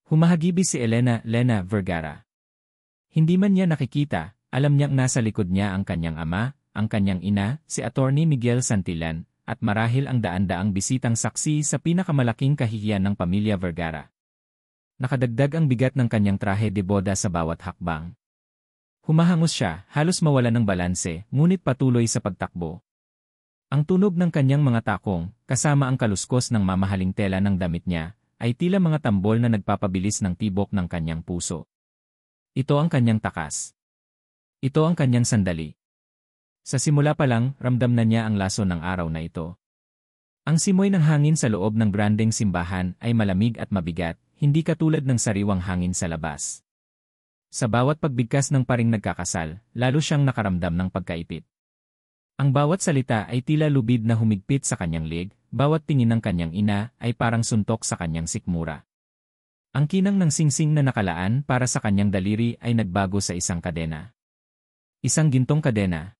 Humahagibis si Elena Vergara. Hindi man niya nakikita, alam niyang nasa likod niya ang kanyang ama, ang kanyang ina, si Attorney Miguel Santillan, at marahil ang daan-daang bisitang saksi sa pinakamalaking kahihiyan ng pamilya Vergara. Nakadagdag ang bigat ng kanyang trahe de boda sa bawat hakbang. Humahangos siya, halos mawala ng balanse, ngunit patuloy sa pagtakbo. Ang tunog ng kanyang mga takong, kasama ang kaluskos ng mamahaling tela ng damit niya, ay tila mga tambol na nagpapabilis ng tibok ng kanyang puso. Ito ang kanyang takas. Ito ang kanyang sandali. Sa simula pa lang, ramdam na niya ang laso ng araw na ito. Ang simoy ng hangin sa loob ng grandeng simbahan ay malamig at mabigat, hindi katulad ng sariwang hangin sa labas. Sa bawat pagbigkas ng paring nagkakasal, lalo siyang nakaramdam ng pagkaipit. Ang bawat salita ay tila lubid na humigpit sa kanyang leg, bawat tingin ng kanyang ina ay parang suntok sa kanyang sikmura. Ang kinang ng singsing na nakalaan para sa kanyang daliri ay nagbago sa isang kadena. Isang gintong kadena.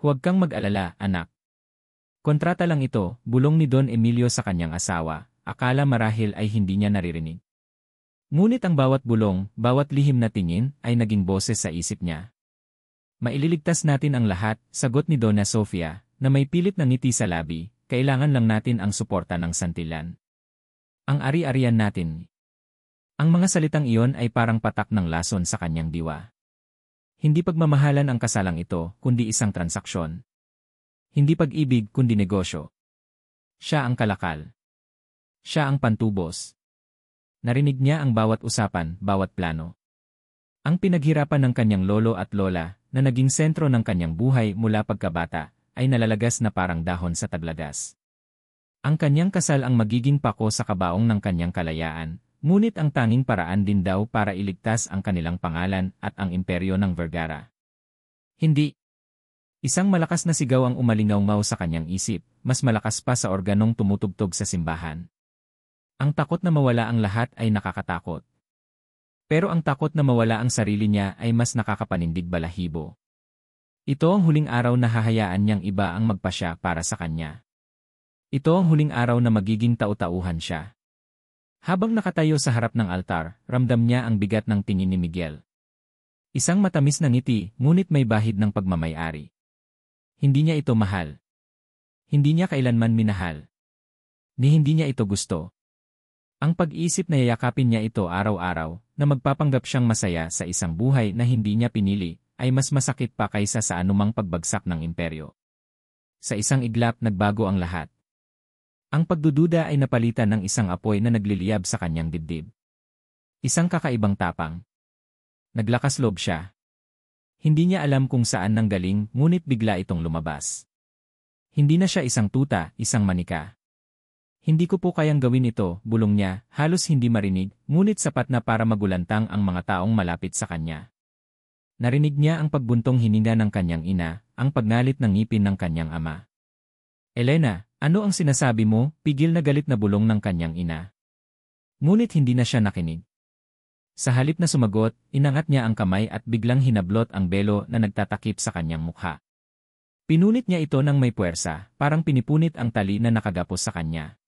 Huwag kang mag-alala, anak. Kontrata lang ito, bulong ni Don Emilio sa kanyang asawa, akala marahil ay hindi niya naririnig. Ngunit ang bawat bulong, bawat lihim na tingin, ay naging boses sa isip niya. Maililigtas natin ang lahat, sagot ni Donna Sofia, na may pilit na ngiti sa labi, kailangan lang natin ang suporta ng Santillan. Ang ari-arian natin. Ang mga salitang iyon ay parang patak ng lason sa kanyang diwa. Hindi pagmamahalan ang kasalang ito, kundi isang transaksyon. Hindi pag-ibig, kundi negosyo. Siya ang kalakal. Siya ang pantubos. Narinig niya ang bawat usapan, bawat plano. Ang pinaghirapan ng kanyang lolo at lola, na naging sentro ng kanyang buhay mula pagkabata, ay nalalagas na parang dahon sa taglagas. Ang kanyang kasal ang magiging pako sa kabaong ng kanyang kalayaan, ngunit ang tanging paraan din daw para iligtas ang kanilang pangalan at ang imperyo ng Vergara. Hindi. Isang malakas na sigaw ang umalingaw-ngaw sa kanyang isip, mas malakas pa sa organong tumutugtog sa simbahan. Ang takot na mawala ang lahat ay nakakatakot. Pero ang takot na mawala ang sarili niya ay mas nakakapanindig balahibo. Ito ang huling araw na hahayaan niyang iba ang magpasya para sa kanya. Ito ang huling araw na magiging tau-tauhan siya. Habang nakatayo sa harap ng altar, ramdam niya ang bigat ng tingin ni Miguel. Isang matamis na ngiti, ngunit may bahid ng pagmamay-ari. Hindi niya ito mahal. Hindi niya kailanman minahal. Ni hindi niya ito gusto. Ang pag-iisip na yayakapin niya ito araw-araw, na magpapanggap siyang masaya sa isang buhay na hindi niya pinili, ay mas masakit pa kaysa sa anumang pagbagsak ng imperyo. Sa isang iglap nagbago ang lahat. Ang pagdududa ay napalitan ng isang apoy na nagliliyab sa kanyang dibdib. Isang kakaibang tapang. Naglakas loob siya. Hindi niya alam kung saan nanggaling, ngunit bigla itong lumabas. Hindi na siya isang tuta, isang manika. Hindi ko po kayang gawin ito, bulong niya, halos hindi marinig, ngunit sapat na para magulantang ang mga taong malapit sa kanya. Narinig niya ang pagbuntong hininga ng kanyang ina, ang pagnalit ng ngipin ng kanyang ama. Elena, ano ang sinasabi mo? Pigil na galit na bulong ng kanyang ina. Ngunit hindi na siya nakinig. Sa halip na sumagot, inangat niya ang kamay at biglang hinablot ang belo na nagtatakip sa kanyang mukha. Pinunit niya ito ng may puwersa, parang pinipunit ang tali na nakagapos sa kanya.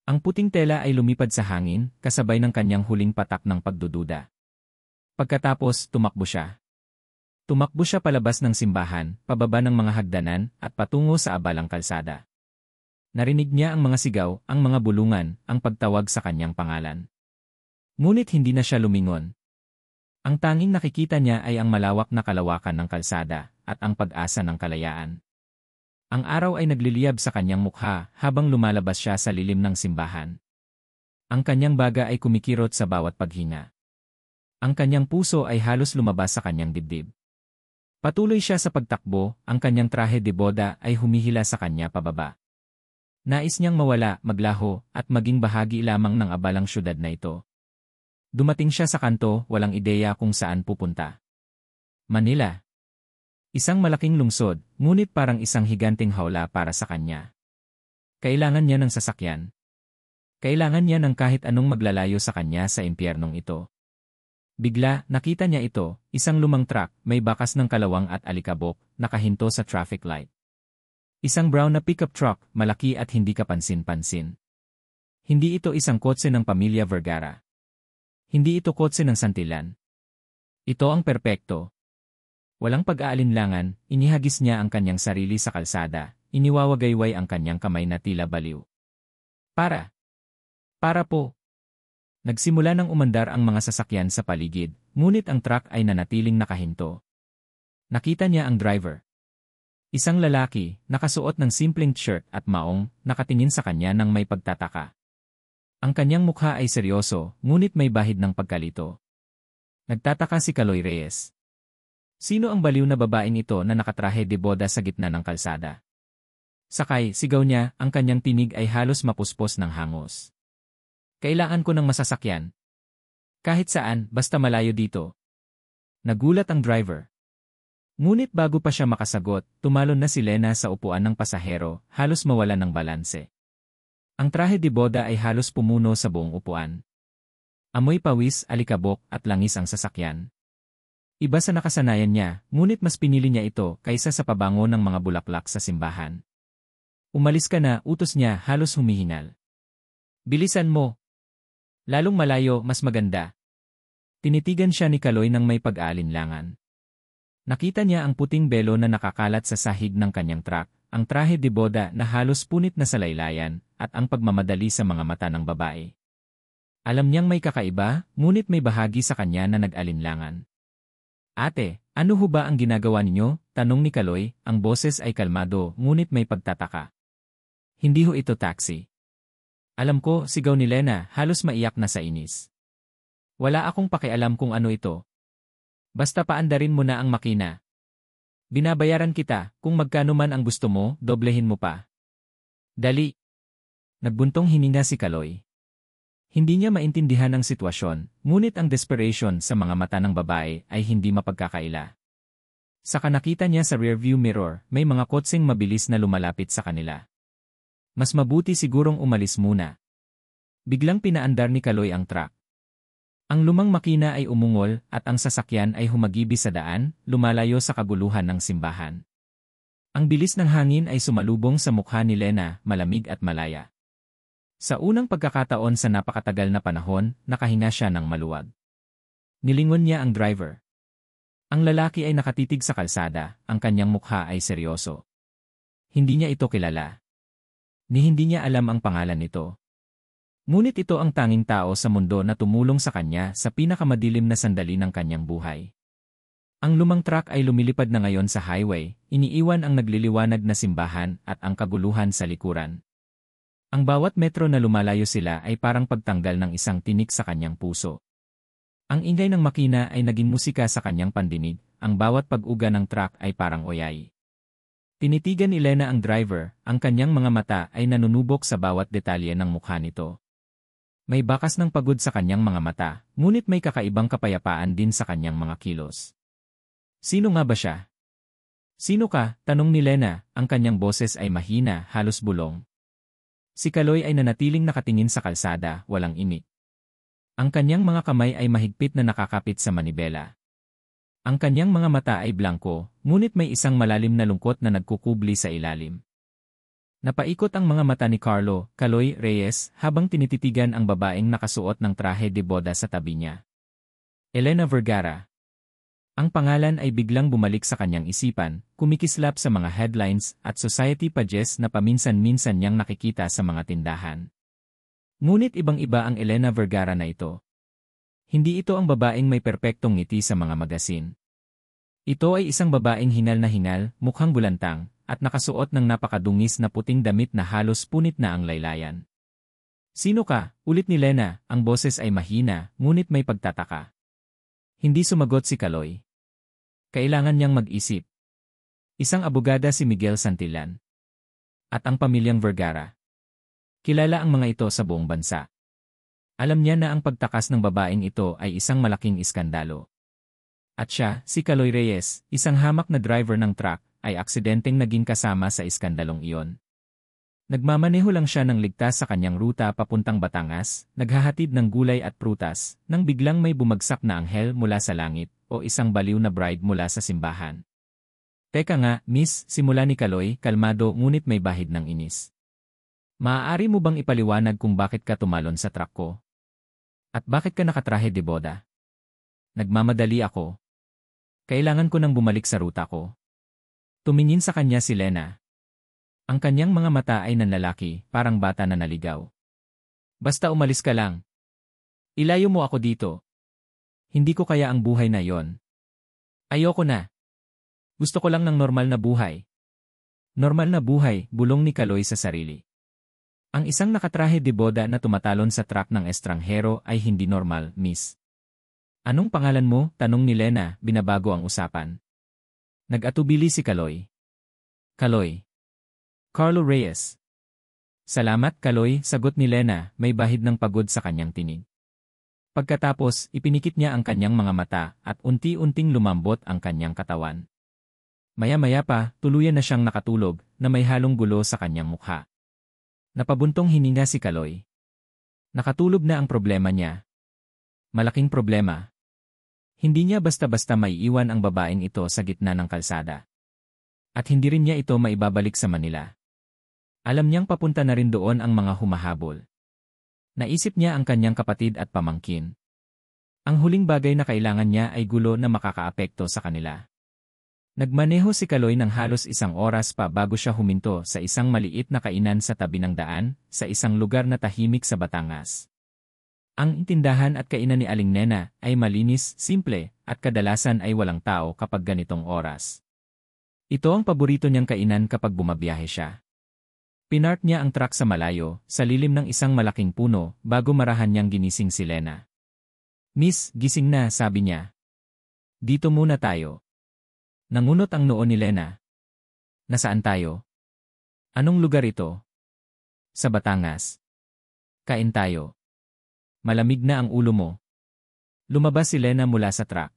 Ang puting tela ay lumipad sa hangin, kasabay ng kanyang huling patak ng pagdududa. Pagkatapos, tumakbo siya. Tumakbo siya palabas ng simbahan, pababa ng mga hagdanan, at patungo sa abalang kalsada. Narinig niya ang mga sigaw, ang mga bulungan, ang pagtawag sa kanyang pangalan. Ngunit hindi na siya lumingon. Ang tanging nakikita niya ay ang malawak na kalawakan ng kalsada, at ang pag-asa ng kalayaan. Ang araw ay nagliliyab sa kanyang mukha habang lumalabas siya sa lilim ng simbahan. Ang kanyang baga ay kumikirot sa bawat paghinga. Ang kanyang puso ay halos lumabas sa kanyang dibdib. Patuloy siya sa pagtakbo, ang kanyang trahe de boda ay humihila sa kanya pababa. Nais niyang mawala, maglaho, at maging bahagi lamang ng abalang syudad na ito. Dumating siya sa kanto, walang ideya kung saan pupunta. Manila. Isang malaking lungsod, ngunit parang isang higanting hawla para sa kanya. Kailangan niya ng sasakyan. Kailangan niya ng kahit anong maglalayo sa kanya sa impyernong ito. Bigla, nakita niya ito, isang lumang truck, may bakas ng kalawang at alikabok, nakahinto sa traffic light. Isang brown na pickup truck, malaki at hindi kapansin-pansin. Hindi ito isang kotse ng pamilya Vergara. Hindi ito kotse ng santilan. Ito ang perpekto. Walang pag-aalinlangan, inihagis niya ang kanyang sarili sa kalsada, iniwawagayway ang kanyang kamay na tila baliw. Para po. Nagsimula nang umandar ang mga sasakyan sa paligid, ngunit ang truck ay nanatiling nakahinto. Nakita niya ang driver. Isang lalaki, nakasuot ng simpleng shirt at maong, nakatingin sa kanya ng may pagtataka. Ang kanyang mukha ay seryoso, ngunit may bahid ng pagkalito. Nagtataka si Kaloy Reyes. Sino ang baliw na babaeng ito na nakatrahe de boda sa gitna ng kalsada? Sakay, sigaw niya, ang kanyang tinig ay halos mapuspos ng hangos. Kailangan ko ng masasakyan. Kahit saan, basta malayo dito. Nagulat ang driver. Ngunit bago pa siya makasagot, tumalon na si Lena sa upuan ng pasahero, halos mawalan ng balanse. Ang trahe de boda ay halos pumuno sa buong upuan. Amoy pawis, alikabok, at langis ang sasakyan. Iba sa nakasanayan niya, ngunit mas pinili niya ito kaysa sa pabango ng mga bulaklak sa simbahan. Umalis ka na, utos niya, halos humihingal. Bilisan mo. Lalong malayo, mas maganda. Tinitigan siya ni Kaloy ng may pag-aalinlangan. Nakita niya ang puting belo na nakakalat sa sahig ng kanyang truck, ang trahe de boda na halos punit na sa laylayan, at ang pagmamadali sa mga mata ng babae. Alam niyang may kakaiba, ngunit may bahagi sa kanya na nag-alinlangan. Ate, ano ho ba ang ginagawa ninyo? Tanong ni Kaloy, ang boses ay kalmado, ngunit may pagtataka. Hindi ho ito taxi. Alam ko, sigaw ni Lena, halos maiyak na sa inis. Wala akong pakialam kung ano ito. Basta paandarin mo na ang makina. Binabayaran kita, kung magkano man ang gusto mo, doblehin mo pa. Dali. Nagbuntong hininga si Kaloy. Hindi niya maintindihan ang sitwasyon, ngunit ang desperation sa mga mata ng babae ay hindi mapagkakaila. Saka nakita niya sa rearview mirror, may mga kotseng mabilis na lumalapit sa kanila. Mas mabuti sigurong umalis muna. Biglang pinaandar ni Kaloy ang truck. Ang lumang makina ay umungol at ang sasakyan ay humagibi sa daan, lumalayo sa kaguluhan ng simbahan. Ang bilis ng hangin ay sumalubong sa mukha ni Lena, malamig at malaya. Sa unang pagkakataon sa napakatagal na panahon, nakahinga siya ng maluwag. Nilingon niya ang driver. Ang lalaki ay nakatitig sa kalsada, ang kanyang mukha ay seryoso. Hindi niya ito kilala. Hindi niya alam ang pangalan nito. Ngunit ito ang tanging tao sa mundo na tumulong sa kanya sa pinakamadilim na sandali ng kanyang buhay. Ang lumang truck ay lumilipad na ngayon sa highway, iniiwan ang nagliliwanag na simbahan at ang kaguluhan sa likuran. Ang bawat metro na lumalayo sila ay parang pagtanggal ng isang tinik sa kanyang puso. Ang ingay ng makina ay naging musika sa kanyang pandinig, ang bawat pag-uga ng truck ay parang oyay. Tinitigan ni Lena ang driver, ang kanyang mga mata ay nanunubok sa bawat detalye ng mukha nito. May bakas ng pagod sa kanyang mga mata, ngunit may kakaibang kapayapaan din sa kanyang mga kilos. Sino nga ba siya? Sino ka? Tanong ni Lena, ang kanyang boses ay mahina, halos bulong. Si Kaloy ay nanatiling nakatingin sa kalsada, walang imik. Ang kanyang mga kamay ay mahigpit na nakakapit sa manibela. Ang kanyang mga mata ay blanko, ngunit may isang malalim na lungkot na nagkukubli sa ilalim. Napaikot ang mga mata ni Kaloy Reyes habang tinititigan ang babaeng nakasuot ng trahe de boda sa tabi niya. Elena Vergara. Ang pangalan ay biglang bumalik sa kanyang isipan, kumikislap sa mga headlines at society pages na paminsan-minsan niyang nakikita sa mga tindahan. Ngunit ibang-iba ang Elena Vergara na ito. Hindi ito ang babaeng may perpektong ngiti sa mga magasin. Ito ay isang babaeng hingal na hingal, mukhang bulantang, at nakasuot ng napakadungis na puting damit na halos punit na ang laylayan. Sino ka? Ulit ni Lena, ang boses ay mahina, ngunit may pagtataka. Hindi sumagot si Kaloy. Kailangan niyang mag-isip. Isang abogada si Miguel Santillan. At ang pamilyang Vergara. Kilala ang mga ito sa buong bansa. Alam niya na ang pagtakas ng babaeng ito ay isang malaking iskandalo. At siya, si Kaloy Reyes, isang hamak na driver ng truck, ay aksidenteng naging kasama sa iskandalong iyon. Nagmamaneho lang siya ng ligtas sa kanyang ruta papuntang Batangas, naghahatid ng gulay at prutas, nang biglang may bumagsak na anghel mula sa langit o isang baliw na bride mula sa simbahan. Teka nga, miss, simula ni Kaloy, kalmado ngunit may bahid ng inis. Maaari mo bang ipaliwanag kung bakit ka tumalon sa truck ko? At bakit ka nakatrahe de boda? Nagmamadali ako. Kailangan ko nang bumalik sa ruta ko. Tumingin sa kanya si Lena. Ang kanyang mga mata ay nanlalaki, parang bata na naligaw. Basta umalis ka lang. Ilayo mo ako dito. Hindi ko kaya ang buhay na yon. Ayoko na. Gusto ko lang ng normal na buhay. Normal na buhay, bulong ni Kaloy sa sarili. Ang isang nakatrahe de boda na tumatalon sa truck ng estranghero ay hindi normal, miss. Anong pangalan mo? Tanong ni Lena, binabago ang usapan. Nag-atubili si Kaloy. Kaloy. Carlo Reyes. Salamat, Kaloy, sagot ni Lena, may bahid ng pagod sa kanyang tinig. Pagkatapos, ipinikit niya ang kanyang mga mata at unti-unting lumambot ang kanyang katawan. Maya-maya pa, tuluyan na siyang nakatulog na may halong gulo sa kanyang mukha. Napabuntong hininga si Kaloy. Nakatulog na ang problema niya. Malaking problema. Hindi niya basta-basta maiiwan ang babaeng ito sa gitna ng kalsada. At hindi rin niya ito maibabalik sa Manila. Alam niyang papunta na rin doon ang mga humahabol. Naisip niya ang kanyang kapatid at pamangkin. Ang huling bagay na kailangan niya ay gulo na makakaapekto sa kanila. Nagmaneho si Kaloy ng halos 1 oras pa bago siya huminto sa isang maliit na kainan sa tabi ng daan, sa isang lugar na tahimik sa Batangas. Ang tindahan at kainan ni Aling Nena ay malinis, simple, at kadalasan ay walang tao kapag ganitong oras. Ito ang paborito niyang kainan kapag bumabiyahe siya. Pinark niya ang truck sa malayo, sa lilim ng isang malaking puno, bago marahan niyang ginising si Lena. Miss, gising na, sabi niya. Dito muna tayo. Nangunot ang noo ni Lena. Nasaan tayo? Anong lugar ito? Sa Batangas. Kain tayo. Malamig na ang ulo mo. Lumabas si Lena mula sa truck.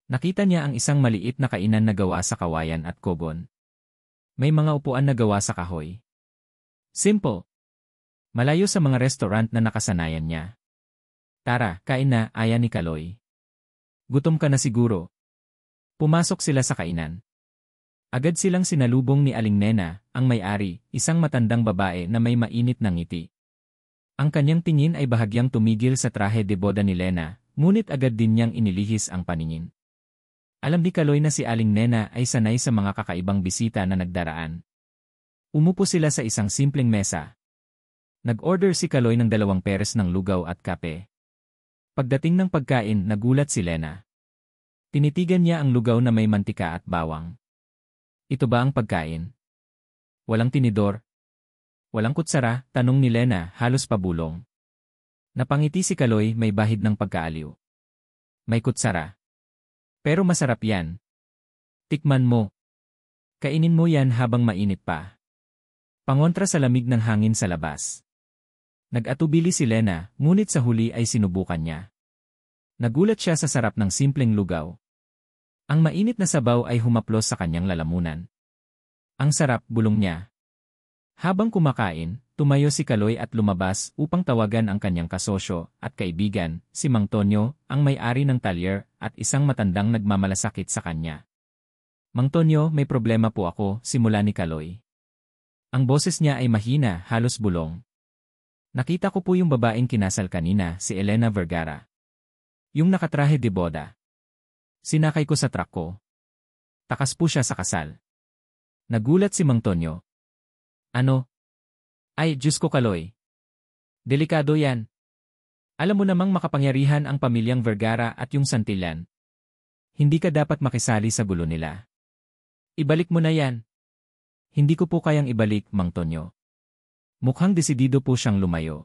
Nakita niya ang isang maliit na kainan na gawa sa kawayan at kogon. May mga upuan na gawa sa kahoy. Simple. Malayo sa mga restaurant na nakasanayan niya. Tara, kain na, aya ni Kaloy. Gutom ka na siguro. Pumasok sila sa kainan. Agad silang sinalubong ni Aling Nena, ang may-ari, isang matandang babae na may mainit na ngiti. Ang kanyang tingin ay bahagyang tumigil sa trahe de boda ni Lena, ngunit agad din niyang inilihis ang paningin. Alam ni Kaloy na si Aling Nena ay sanay sa mga kakaibang bisita na nagdaraan. Umupo sila sa isang simpleng mesa. Nag-order si Kaloy ng 2 peres ng lugaw at kape. Pagdating ng pagkain, nagulat si Lena. Tinitigan niya ang lugaw na may mantika at bawang. Ito ba ang pagkain? Walang tinidor? Walang kutsara? Tanong ni Lena, halos pabulong. Napangiti si Kaloy, may bahid ng pagkaaliw. May kutsara. Pero masarap yan. Tikman mo. Kainin mo yan habang mainit pa. Pangontra sa lamig ng hangin sa labas. Nag-atubili si Lena, ngunit sa huli ay sinubukan niya. Nagulat siya sa sarap ng simpleng lugaw. Ang mainit na sabaw ay humaplos sa kanyang lalamunan. Ang sarap, bulong niya. Habang kumakain, tumayo si Kaloy at lumabas upang tawagan ang kanyang kasosyo at kaibigan, si Mang Tonyo, ang may-ari ng talyer at isang matandang nagmamalasakit sa kanya. Mang Tonyo, may problema po ako, simula ni Kaloy. Ang boses niya ay mahina, halos bulong. Nakita ko po yung babaeng kinasal kanina, si Elena Vergara. Yung nakatrahe de boda. Sinakay ko sa truck ko. Takas po siya sa kasal. Nagulat si Mang Tonyo. Ano? Ay, Diyos ko Kaloy. Delikado yan. Alam mo namang makapangyarihan ang pamilyang Vergara at yung Santillan. Hindi ka dapat makisali sa gulo nila. Ibalik mo na yan. Hindi ko po kayang ibalik, Mang Tonyo. Mukhang desidido po siyang lumayo.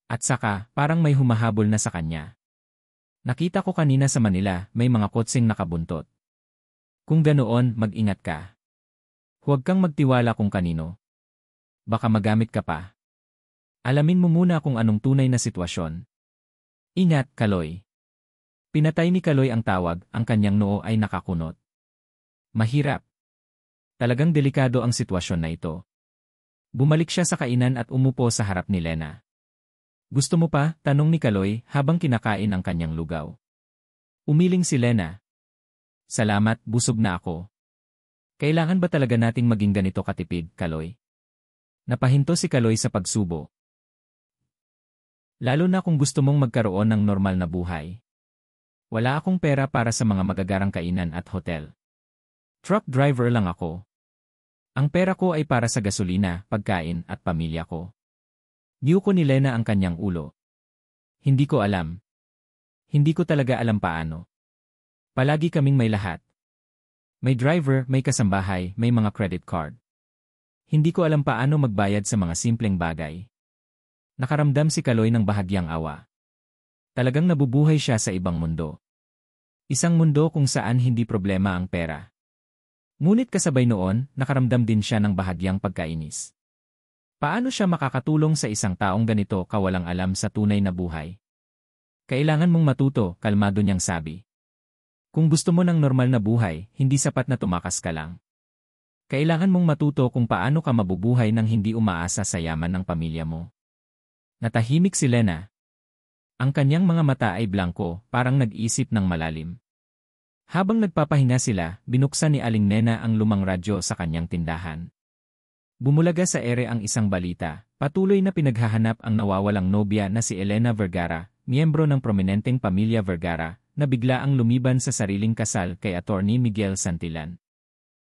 At saka, parang may humahabol na sa kanya. Nakita ko kanina sa Manila, may mga kotseng nakabuntot. Kung ganoon, mag-ingat ka. Huwag kang magtiwala kung kanino. Baka magamit ka pa. Alamin mo muna kung anong tunay na sitwasyon. Ingat, Kaloy. Pinatay ni Kaloy ang tawag, ang kanyang noo ay nakakunot. Mahirap. Talagang delikado ang sitwasyon na ito. Bumalik siya sa kainan at umupo sa harap ni Lena. Gusto mo pa? Tanong ni Kaloy habang kinakain ang kanyang lugaw. Umiling si Lena. Salamat, busog na ako. Kailangan ba talaga nating maging ganito katipid, Kaloy? Napahinto si Kaloy sa pagsubo. Lalo na kung gusto mong magkaroon ng normal na buhay. Wala akong pera para sa mga magagarang kainan at hotel. Truck driver lang ako. Ang pera ko ay para sa gasolina, pagkain at pamilya ko. Giyuko ni Lena ang kanyang ulo. Hindi ko alam. Hindi ko talaga alam paano. Palagi kaming may lahat. May driver, may kasambahay, may mga credit card. Hindi ko alam paano magbayad sa mga simpleng bagay. Nakaramdam si Kaloy ng bahagyang awa. Talagang nabubuhay siya sa ibang mundo. Isang mundo kung saan hindi problema ang pera. Ngunit kasabay noon, nakaramdam din siya ng bahagyang pagkainis. Paano siya makakatulong sa isang taong ganito kawalang alam sa tunay na buhay? Kailangan mong matuto, kalmado niyang sabi. Kung gusto mo ng normal na buhay, hindi sapat na tumakas ka lang. Kailangan mong matuto kung paano ka mabubuhay nang hindi umaasa sa yaman ng pamilya mo. Natahimik si Lena. Ang kanyang mga mata ay blanko, parang nag-isip ng malalim. Habang nagpapahinga sila, binuksan ni Aling Nena ang lumang radyo sa kanyang tindahan. Bumulaga sa ere ang isang balita, patuloy na pinaghahanap ang nawawalang nobya na si Elena Vergara, miyembro ng prominenteng pamilya Vergara, na bigla ang lumiban sa sariling kasal kay Attorney Miguel Santillan.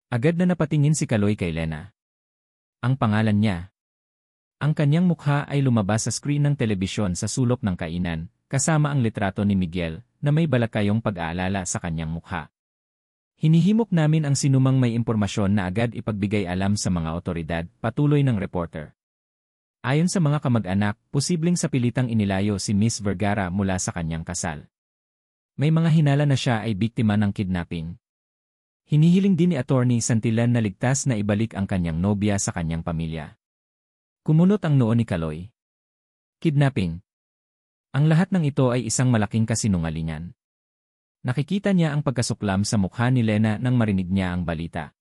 Agad na napatingin si Kaloy kay Lena. Ang pangalan niya. Ang kanyang mukha ay lumabas sa screen ng telebisyon sa sulok ng kainan, kasama ang litrato ni Miguel, na may balakayong pag-aalala sa kanyang mukha. Hinihimok namin ang sinumang may impormasyon na agad ipagbigay alam sa mga otoridad, patuloy ng reporter. Ayon sa mga kamag-anak, posibleng sa pilitang inilayo si Miss Vergara mula sa kanyang kasal. May mga hinala na siya ay biktima ng kidnapping. Hinihiling din ni Attorney Santillan na ligtas na ibalik ang kanyang nobya sa kanyang pamilya. Kumunot ang noo ni Kaloy. Kidnapping. Ang lahat ng ito ay isang malaking kasinungalingan. Nakikita niya ang pagkasuklam sa mukha ni Lena nang marinig niya ang balita.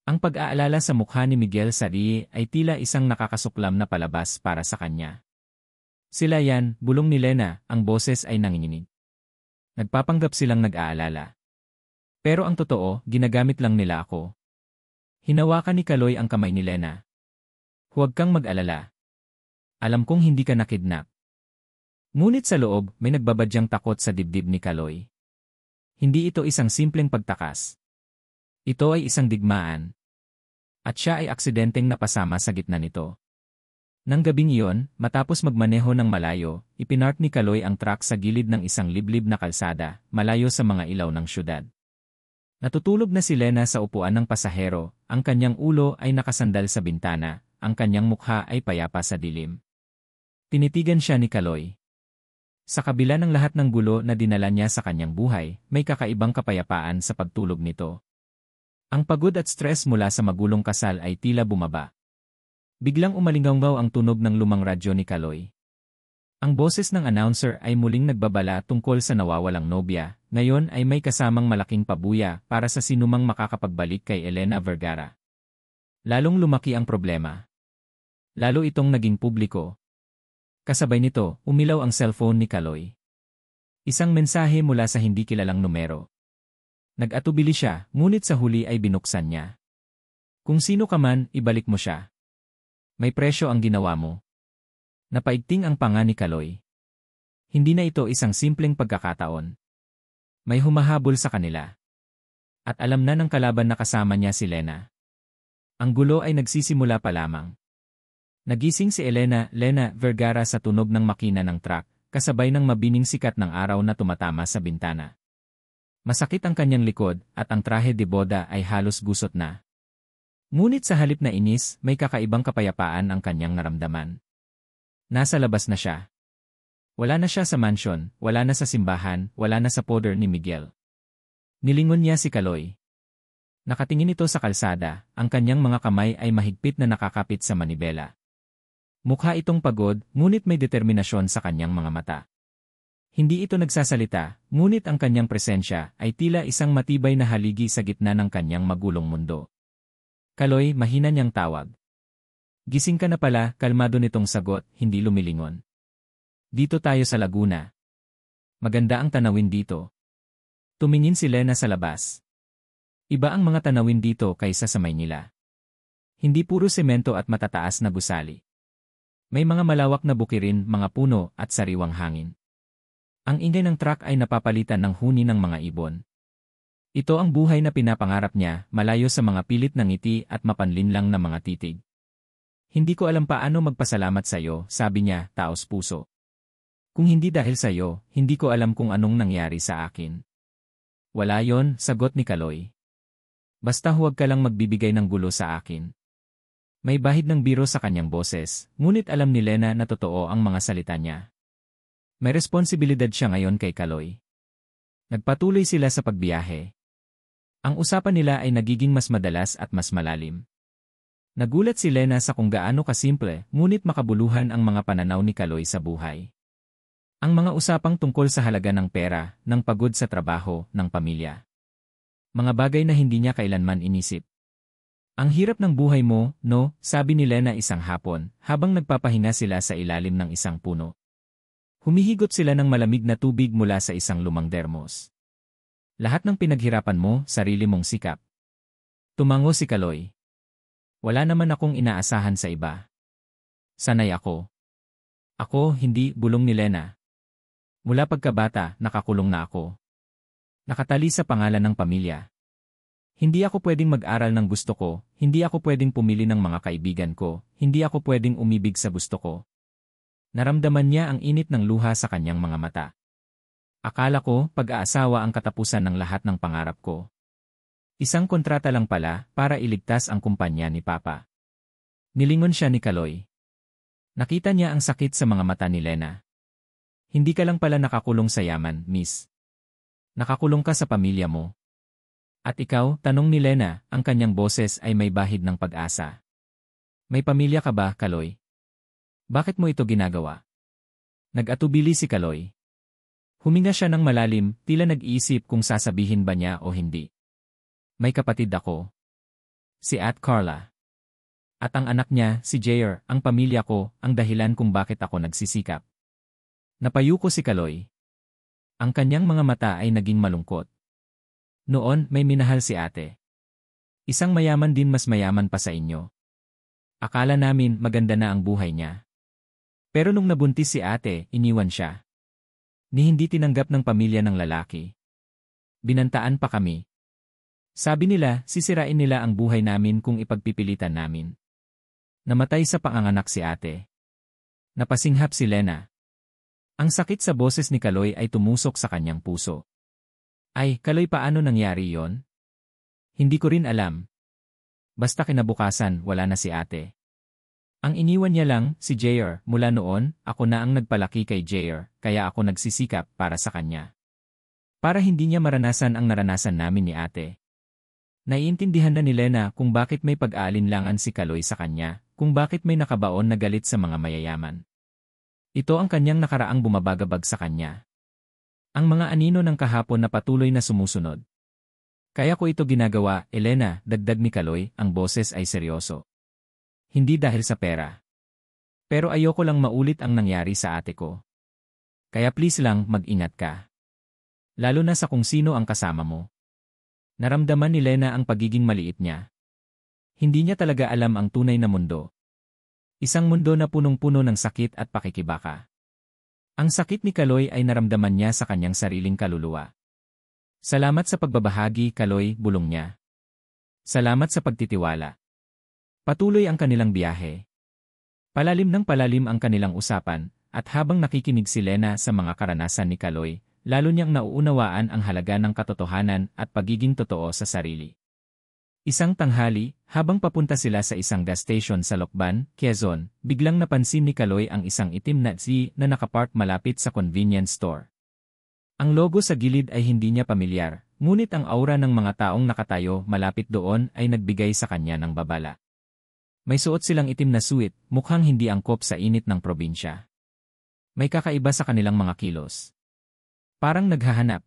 Ang pag-aalala sa mukha ni Miguel Sarie ay tila isang nakakasuklam na palabas para sa kanya. Sila yan, bulong ni Lena, ang boses ay nanginginig. Nagpapanggap silang nag-aalala. Pero ang totoo, ginagamit lang nila ako. Hinawakan ni Kaloy ang kamay ni Lena. Huwag kang mag-alala. Alam kong hindi ka nakidnap. Ngunit sa loob, may nagbabadyang takot sa dibdib ni Kaloy. Hindi ito isang simpleng pagtakas. Ito ay isang digmaan. At siya ay aksidenteng napasama sa gitna nito. Nang gabing iyon, matapos magmaneho ng malayo, ipinark ni Kaloy ang truck sa gilid ng isang liblib na kalsada, malayo sa mga ilaw ng syudad. Natutulog na si Lena sa upuan ng pasahero, ang kanyang ulo ay nakasandal sa bintana, ang kanyang mukha ay payapa sa dilim. Tinitigan siya ni Kaloy. Sa kabila ng lahat ng gulo na dinala niya sa kanyang buhay, may kakaibang kapayapaan sa pagtulog nito. Ang pagod at stress mula sa magulong kasal ay tila bumaba. Biglang umalinggaw ang tunog ng lumang radyo ni Kaloy. Ang boses ng announcer ay muling nagbabala tungkol sa nawawalang nobya, ngayon ay may kasamang malaking pabuya para sa sinumang makakapagbalik kay Elena Vergara. Lalong lumaki ang problema. Lalo itong naging publiko. Kasabay nito, umilaw ang cellphone ni Kaloy. Isang mensahe mula sa hindi kilalang numero. Nag-atubili siya, ngunit sa huli ay binuksan niya. Kung sino ka man, ibalik mo siya. May presyo ang ginawa mo. Napaigting ang panga ni Kaloy. Hindi na ito isang simpleng pagkakataon. May humahabol sa kanila. At alam na ng kalaban na kasama niya si Lena. Ang gulo ay nagsisimula pa lamang. Nagising si Elena Vergara sa tunog ng makina ng truck, kasabay ng mabining sikat ng araw na tumatama sa bintana. Masakit ang kanyang likod at ang trahe de boda ay halos gusot na. Ngunit sa halip na inis, may kakaibang kapayapaan ang kanyang naramdaman. Nasa labas na siya. Wala na siya sa mansion, wala na sa simbahan, wala na sa poder ni Miguel. Nilingon niya si Kaloy. Nakatingin ito sa kalsada, ang kanyang mga kamay ay mahigpit na nakakapit sa manibela. Mukha itong pagod, ngunit may determinasyon sa kanyang mga mata. Hindi ito nagsasalita, ngunit ang kanyang presensya ay tila isang matibay na haligi sa gitna ng kanyang magulong mundo. Kaloy, mahina niyang tawag. Gising ka na pala, kalmado nitong sagot, hindi lumilingon. Dito tayo sa Laguna. Maganda ang tanawin dito. Tumingin si Lena sa labas. Iba ang mga tanawin dito kaysa sa Maynila. Hindi puro semento at matataas na gusali. May mga malawak na bukirin, mga puno, at sariwang hangin. Ang ingay ng truck ay napapalitan ng huni ng mga ibon. Ito ang buhay na pinapangarap niya, malayo sa mga pilit ng ngiti at mapanlinlang na mga titig. Hindi ko alam paano magpasalamat sa iyo, sabi niya, taos puso. Kung hindi dahil sa iyo, hindi ko alam kung anong nangyari sa akin. Wala yon, sagot ni Kaloy. Basta huwag ka lang magbibigay ng gulo sa akin. May bahid ng biro sa kanyang boses, ngunit alam ni Lena na totoo ang mga salita niya. May responsibilidad siya ngayon kay Kaloy. Nagpatuloy sila sa pagbiyahe. Ang usapan nila ay nagiging mas madalas at mas malalim. Nagulat si Lena sa kung gaano kasimple, ngunit makabuluhan ang mga pananaw ni Kaloy sa buhay. Ang mga usapang tungkol sa halaga ng pera, ng pagod sa trabaho, ng pamilya. Mga bagay na hindi niya kailanman inisip. Ang hirap ng buhay mo, no, sabi ni Lena isang hapon, habang nagpapahinga sila sa ilalim ng isang puno. Humihigot sila ng malamig na tubig mula sa isang lumang dermos. Lahat ng pinaghirapan mo, sarili mong sikap. Tumango si Kaloy. Wala naman akong inaasahan sa iba. Sanay ako. Ako, hindi, bulong ni Lena. Mula pagkabata, nakakulong na ako. Nakatali sa pangalan ng pamilya. Hindi ako pwedeng mag-aral ng gusto ko, hindi ako pwedeng pumili ng mga kaibigan ko, hindi ako pwedeng umibig sa gusto ko. Naramdaman niya ang init ng luha sa kanyang mga mata. Akala ko, pag-aasawa ang katapusan ng lahat ng pangarap ko. Isang kontrata lang pala, para iligtas ang kumpanya ni Papa. Nilingon siya ni Kaloy. Nakita niya ang sakit sa mga mata ni Lena. Hindi ka lang pala nakakulong sa yaman, miss. Nakakulong ka sa pamilya mo. At ikaw, tanong ni Lena, ang kanyang boses ay may bahid ng pag-asa. May pamilya ka ba, Kaloy? Bakit mo ito ginagawa? Nag-atubili si Kaloy. Huminga siya ng malalim, tila nag-iisip kung sasabihin ba niya o hindi. May kapatid ako. Si At Carla. At ang anak niya, si Jair, ang pamilya ko, ang dahilan kung bakit ako nagsisikap. Napayuko si Kaloy. Ang kanyang mga mata ay naging malungkot. Noon, may minahal si ate. Isang mayaman din, mas mayaman pa sa inyo. Akala namin maganda na ang buhay niya. Pero nung nabuntis si ate, iniwan siya. Ni hindi tinanggap ng pamilya ng lalaki. Binantaan pa kami. Sabi nila, sisirain nila ang buhay namin kung ipagpipilitan namin. Namatay sa panganganak si ate. Napasinghap si Lena. Ang sakit sa boses ni Kaloy ay tumusok sa kanyang puso. Ay, Kaloy, paano nangyari yon? Hindi ko rin alam. Basta kinabukasan, wala na si ate. Ang iniwan niya lang, si Jair, mula noon, ako na ang nagpalaki kay Jair, kaya ako nagsisikap para sa kanya. Para hindi niya maranasan ang naranasan namin ni ate. Naiintindihan na ni Lena kung bakit may pag-aalinlangan si Kaloy sa kanya, kung bakit may nakabaon na galit sa mga mayayaman. Ito ang kanyang nakaraang bumabagabag sa kanya. Ang mga anino ng kahapon na patuloy na sumusunod. Kaya ko ito ginagawa, Elena, dagdag ni Kaloy, ang boses ay seryoso. Hindi dahil sa pera. Pero ayoko lang maulit ang nangyari sa ate ko. Kaya please lang, mag-ingat ka. Lalo na sa kung sino ang kasama mo. Naramdaman ni Lena ang pagiging maliit niya. Hindi niya talaga alam ang tunay na mundo. Isang mundo na punong-puno ng sakit at pakikibaka. Ang sakit ni Kaloy ay naramdaman niya sa kanyang sariling kaluluwa. Salamat sa pagbabahagi, Kaloy, bulong niya. Salamat sa pagtitiwala. Patuloy ang kanilang biyahe. Palalim ng palalim ang kanilang usapan, at habang nakikinig si Lena sa mga karanasan ni Kaloy, lalo niyang nauunawaan ang halaga ng katotohanan at pagiging totoo sa sarili. Isang tanghali, habang papunta sila sa isang gas station sa Lokban, Quezon, biglang napansin ni Kaloy ang isang itim na Z na nakapark malapit sa convenience store. Ang logo sa gilid ay hindi niya pamilyar, ngunit ang aura ng mga taong nakatayo malapit doon ay nagbigay sa kanya ng babala. May suot silang itim na suit, mukhang hindi angkop sa init ng probinsya. May kakaiba sa kanilang mga kilos. Parang naghahanap.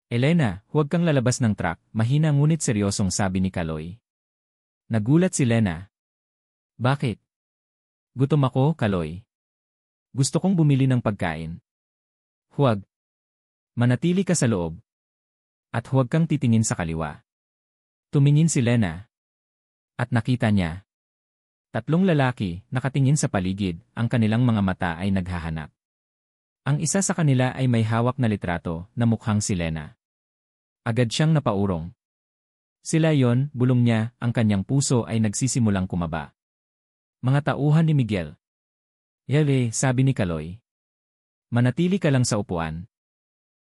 Elena, huwag kang lalabas ng truck, mahina ngunit seryosong sabi ni Kaloy. Nagulat si Lena. Bakit? Gutom ako, Kaloy. Gusto kong bumili ng pagkain. Huwag. Manatili ka sa loob. At huwag kang titingin sa kaliwa. Tumingin si Lena. At nakita niya. Tatlong lalaki, nakatingin sa paligid, ang kanilang mga mata ay naghahanap. Ang isa sa kanila ay may hawak na litrato na mukhang si Lena. Agad siyang napaurong. Sila yon, bulong niya, ang kanyang puso ay nagsisimulang kumaba. Mga tauhan ni Miguel. Yale, sabi ni Kaloy. Manatili ka lang sa upuan.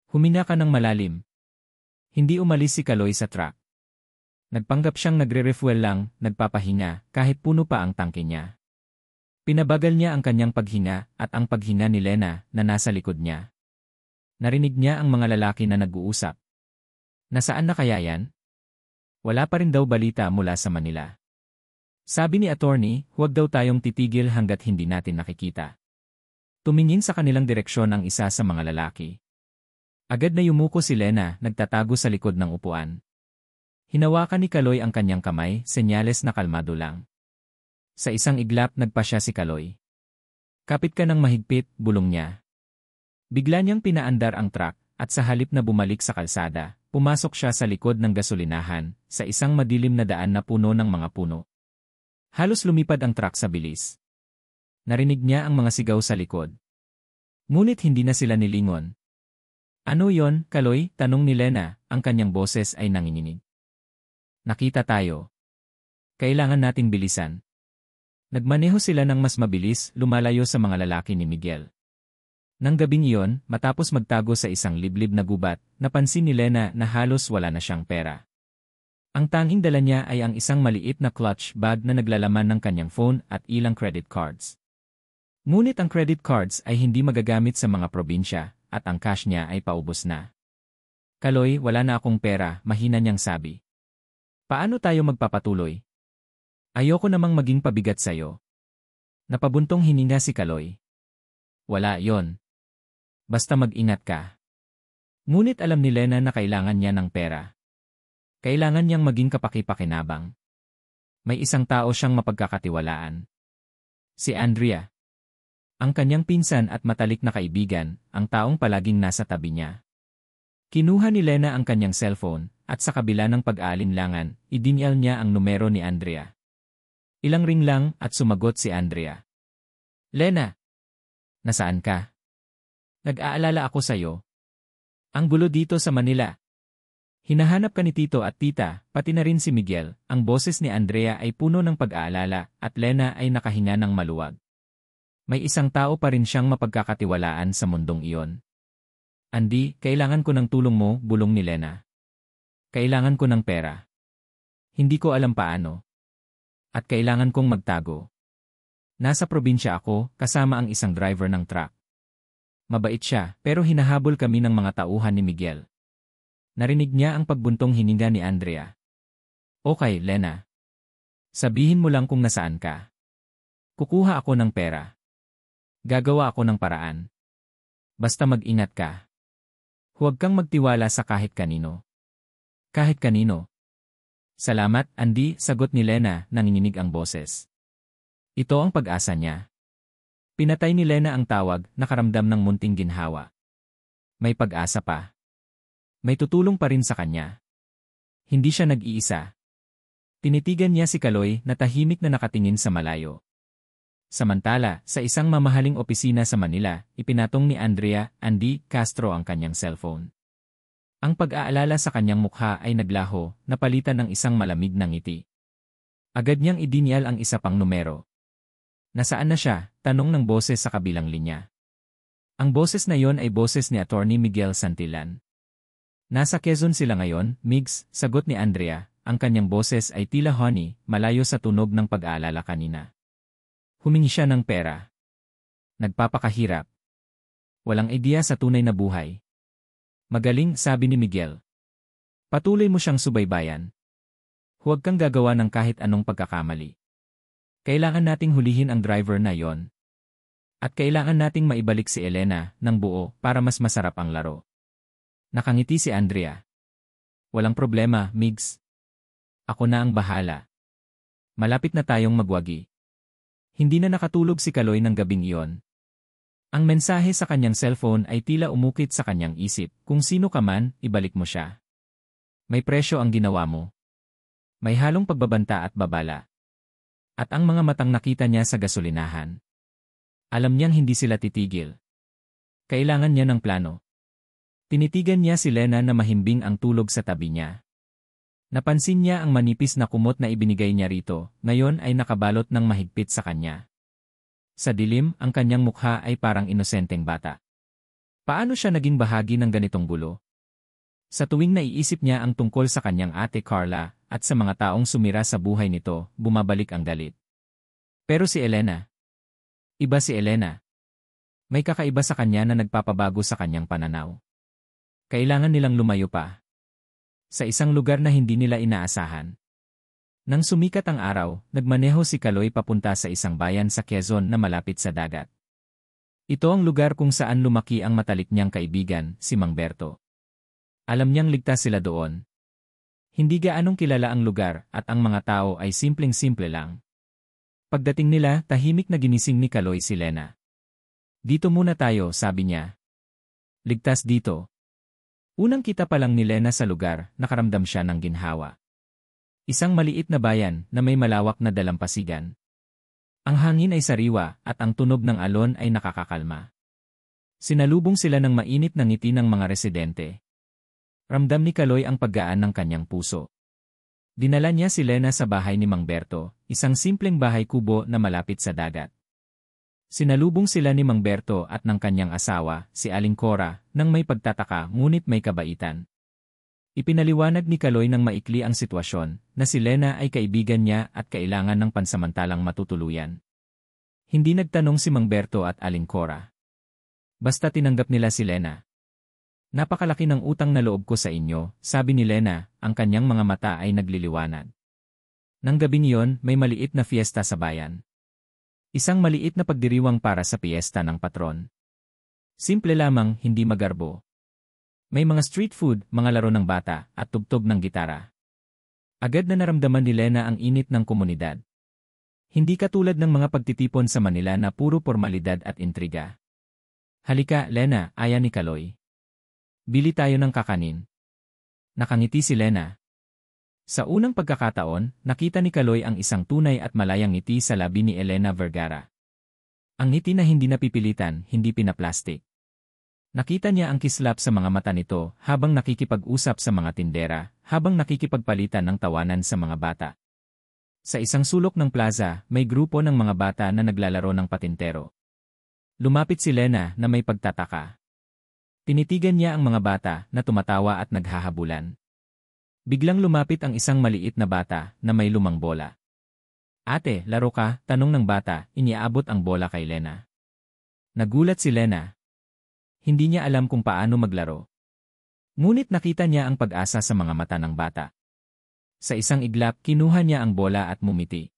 Humina ka ng malalim. Hindi umalis si Kaloy sa truck. Nagpanggap siyang nagre-refuel lang, nagpapahinga, kahit puno pa ang tangke niya. Pinabagal niya ang kanyang paghinga at ang paghinga ni Lena na nasa likod niya. Narinig niya ang mga lalaki na nag-uusap. Nasaan na kaya yan? Wala pa rin daw balita mula sa Manila. Sabi ni attorney, huwag daw tayong titigil hanggat hindi natin nakikita. Tumingin sa kanilang direksyon ang isa sa mga lalaki. Agad na yumuko si Lena, nagtatago sa likod ng upuan. Hinawakan ni Kaloy ang kanyang kamay, senyales na kalmado lang. Sa isang iglap nagpasya si Kaloy. Kapit ka ng mahigpit, bulong niya. Bigla niyang pinaandar ang truck, at sa halip na bumalik sa kalsada, pumasok siya sa likod ng gasolinahan, sa isang madilim na daan na puno ng mga puno. Halos lumipad ang truck sa bilis. Narinig niya ang mga sigaw sa likod. Ngunit hindi na sila nilingon. Ano yon, Kaloy? Tanong ni Lena, ang kanyang boses ay nanginginig. Nakita tayo. Kailangan nating bilisan. Nagmaneho sila ng mas mabilis, lumalayo sa mga lalaki ni Miguel. Nang gabing iyon, matapos magtago sa isang liblib na gubat, napansin ni Lena na halos wala na siyang pera. Ang tanging dala niya ay ang isang maliit na clutch bag na naglalaman ng kanyang phone at ilang credit cards. Ngunit ang credit cards ay hindi magagamit sa mga probinsya, at ang cash niya ay paubos na. Kaloy, wala na akong pera, mahina niyang sabi. Paano tayo magpapatuloy? Ayoko namang maging pabigat sa'yo. Napabuntong hininga si Kaloy. Wala yon. Basta mag-ingat ka. Ngunit alam ni Lena na kailangan niya ng pera. Kailangan niyang maging kapaki-pakinabang. May isang tao siyang mapagkakatiwalaan. Si Andrea. Ang kanyang pinsan at matalik na kaibigan, ang taong palaging nasa tabi niya. Kinuha ni Lena ang kanyang cellphone, at sa kabila ng pag-aalinlangan, idinial niya ang numero ni Andrea. Ilang ring lang at sumagot si Andrea. Lena! Nasaan ka? Nag-aalala ako sa'yo. Ang gulo dito sa Manila. Hinahanap ka ni Tito at Tita, pati na rin si Miguel. Ang boses ni Andrea ay puno ng pag-aalala at Lena ay nakahinga ng maluwag. May isang tao pa rin siyang mapagkakatiwalaan sa mundong iyon. Andy, kailangan ko ng tulong mo, bulong ni Lena. Kailangan ko ng pera. Hindi ko alam paano. At kailangan kong magtago. Nasa probinsya ako, kasama ang isang driver ng truck. Mabait siya, pero hinahabol kami ng mga tauhan ni Miguel. Narinig niya ang pagbuntong hininga ni Andrea. Okay, Lena. Sabihin mo lang kung nasaan ka. Kukuha ako ng pera. Gagawa ako ng paraan. Basta mag-ingat ka. Huwag kang magtiwala sa kahit kanino. Kahit kanino. Salamat, Andy, sagot ni Lena, nanginginig ang boses. Ito ang pag-asa niya. Pinatay ni Lena ang tawag, nakaramdam ng munting ginhawa. May pag-asa pa. May tutulong pa rin sa kanya. Hindi siya nag-iisa. Tinitigan niya si Kaloy na tahimik na nakatingin sa malayo. Samantala, sa isang mamahaling opisina sa Manila, ipinatong ni Andrea, Andy Castro ang kanyang cellphone. Ang pag-aalala sa kanyang mukha ay naglaho, napalitan ng isang malamig na ngiti. Agad niyang idinial ang isa pang numero. Nasaan na siya? Tanong ng boses sa kabilang linya. Ang boses na yon ay boses ni Attorney Miguel Santillan. Nasa Quezon sila ngayon, Migs, sagot ni Andrea. Ang kanyang boses ay tila honey, malayo sa tunog ng pag-aalala kanina. Humingi siya ng pera. Nagpapakahirap. Walang ideya sa tunay na buhay. Magaling, sabi ni Miguel. Patuloy mo siyang subaybayan. Huwag kang gagawa ng kahit anong pagkakamali. Kailangan nating hulihin ang driver na yon. At kailangan nating maibalik si Elena ng buo para mas masarap ang laro. Nakangiti si Andrea. Walang problema, Migs. Ako na ang bahala. Malapit na tayong magwagi. Hindi na nakatulog si Kaloy ng gabing iyon. Ang mensahe sa kanyang cellphone ay tila umukit sa kanyang isip. Kung sino ka man, ibalik mo siya. May presyo ang ginawa mo. May halong pagbabanta at babala. At ang mga matang nakita niya sa gasolinahan. Alam niyang hindi sila titigil. Kailangan niya ng plano. Tinitigan niya si Lena na mahimbing ang tulog sa tabi niya. Napansin niya ang manipis na kumot na ibinigay niya rito, ngayon ay nakabalot ng mahigpit sa kanya. Sa dilim, ang kanyang mukha ay parang inosenteng bata. Paano siya naging bahagi ng ganitong gulo? Sa tuwing naiisip niya ang tungkol sa kanyang ate Carla at sa mga taong sumira sa buhay nito, bumabalik ang galit. Pero si Elena. Iba si Elena. May kakaiba sa kanya na nagpapabago sa kanyang pananaw. Kailangan nilang lumayo pa. Sa isang lugar na hindi nila inaasahan. Nang sumikat ang araw, nagmaneho si Kaloy papunta sa isang bayan sa Quezon na malapit sa dagat. Ito ang lugar kung saan lumaki ang matalik niyang kaibigan, si Mang Berto. Alam niyang ligtas sila doon. Hindi gaanong kilala ang lugar at ang mga tao ay simpleng-simple lang. Pagdating nila, tahimik na ginising ni Kaloy si Lena. Dito muna tayo, sabi niya. Ligtas dito. Unang kita pa lang ni Lena sa lugar, nakaramdam siya ng ginhawa. Isang maliit na bayan na may malawak na dalampasigan. Ang hangin ay sariwa at ang tunog ng alon ay nakakakalma. Sinalubong sila ng mainit na ngiti ng mga residente. Ramdam ni Kaloy ang paggaan ng kanyang puso. Dinala niya si Lena sa bahay ni Mang Berto, isang simpleng bahay kubo na malapit sa dagat. Sinalubong sila ni Mang Berto at ng kanyang asawa, si Aling Cora, nang may pagtataka ngunit may kabaitan. Ipinaliwanag ni Kaloy ng maikli ang sitwasyon, na si Lena ay kaibigan niya at kailangan ng pansamantalang matutuluyan. Hindi nagtanong si Mang Berto at Aling Cora. Basta tinanggap nila si Lena. Napakalaki ng utang na loob ko sa inyo, sabi ni Lena, ang kanyang mga mata ay nagliliwanag. Nang gabing iyon, may maliit na fiesta sa bayan. Isang maliit na pagdiriwang para sa piyesta ng patron. Simple lamang, hindi magarbo. May mga street food, mga laro ng bata, at tugtog ng gitara. Agad na naramdaman ni Lena ang init ng komunidad. Hindi katulad ng mga pagtitipon sa Manila na puro formalidad at intriga. Halika, Lena, aya ni Kaloy. Bili tayo ng kakanin. Nakangiti si Lena. Sa unang pagkakataon, nakita ni Kaloy ang isang tunay at malayang ngiti sa labi ni Elena Vergara. Ang ngiti na hindi napipilitan, hindi pinaplastik. Nakita niya ang kislap sa mga mata nito habang nakikipag-usap sa mga tindera, habang nakikipagpalitan ng tawanan sa mga bata. Sa isang sulok ng plaza, may grupo ng mga bata na naglalaro ng patintero. Lumapit si Lena na may pagtataka. Tinitigan niya ang mga bata na tumatawa at naghahabulan. Biglang lumapit ang isang maliit na bata na may lumang bola. Ate, laro ka? Tanong ng bata, iniabot ang bola kay Lena. Nagulat si Lena. Hindi niya alam kung paano maglaro. Ngunit nakita niya ang pag-asa sa mga mata ng bata. Sa isang iglap, kinuha niya ang bola at mumiti.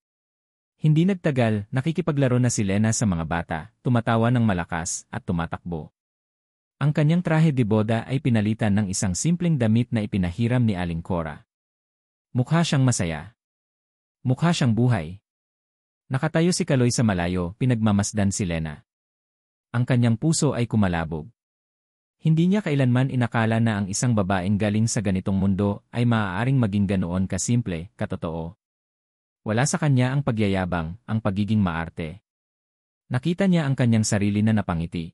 Hindi nagtagal, nakikipaglaro na si Lena sa mga bata, tumatawa ng malakas at tumatakbo. Ang kanyang trahe de boda ay pinalitan ng isang simpleng damit na ipinahiram ni Aling Cora. Mukha siyang masaya. Mukha siyang buhay. Nakatayo si Kaloy sa malayo, pinagmamasdan si Lena. Ang kanyang puso ay kumalabog. Hindi niya kailanman inakala na ang isang babaeng galing sa ganitong mundo ay maaaring maging ganoon kasimple, katotoo. Wala sa kanya ang pagyayabang, ang pagiging maarte. Nakita niya ang kanyang sarili na napangiti.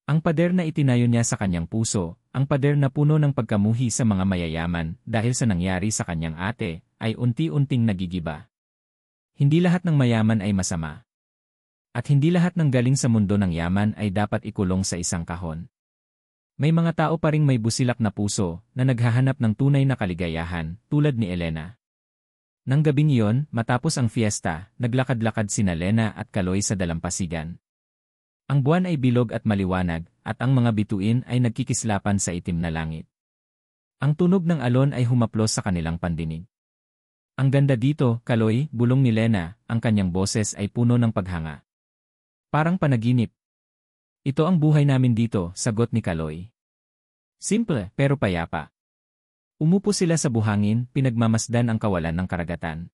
Ang pader na itinayo niya sa kanyang puso, ang pader na puno ng pagkamuhi sa mga mayayaman dahil sa nangyari sa kanyang ate, ay unti-unting nagigiba. Hindi lahat ng mayaman ay masama. At hindi lahat ng galing sa mundo ng yaman ay dapat ikulong sa isang kahon. May mga tao pa ring may busilak na puso na naghahanap ng tunay na kaligayahan, tulad ni Elena. Nang gabing iyon, matapos ang fiesta, naglakad-lakad sina Lena at Kaloy sa dalampasigan. Ang buwan ay bilog at maliwanag, at ang mga bituin ay nagkikislapan sa itim na langit. Ang tunog ng alon ay humaplos sa kanilang pandinig. Ang ganda dito, Kaloy, bulong ni Lena, ang kanyang boses ay puno ng paghanga. Parang panaginip. Ito ang buhay namin dito, sagot ni Kaloy. Simple, pero payapa. Umupo sila sa buhangin, pinagmamasdan ang kawalan ng karagatan.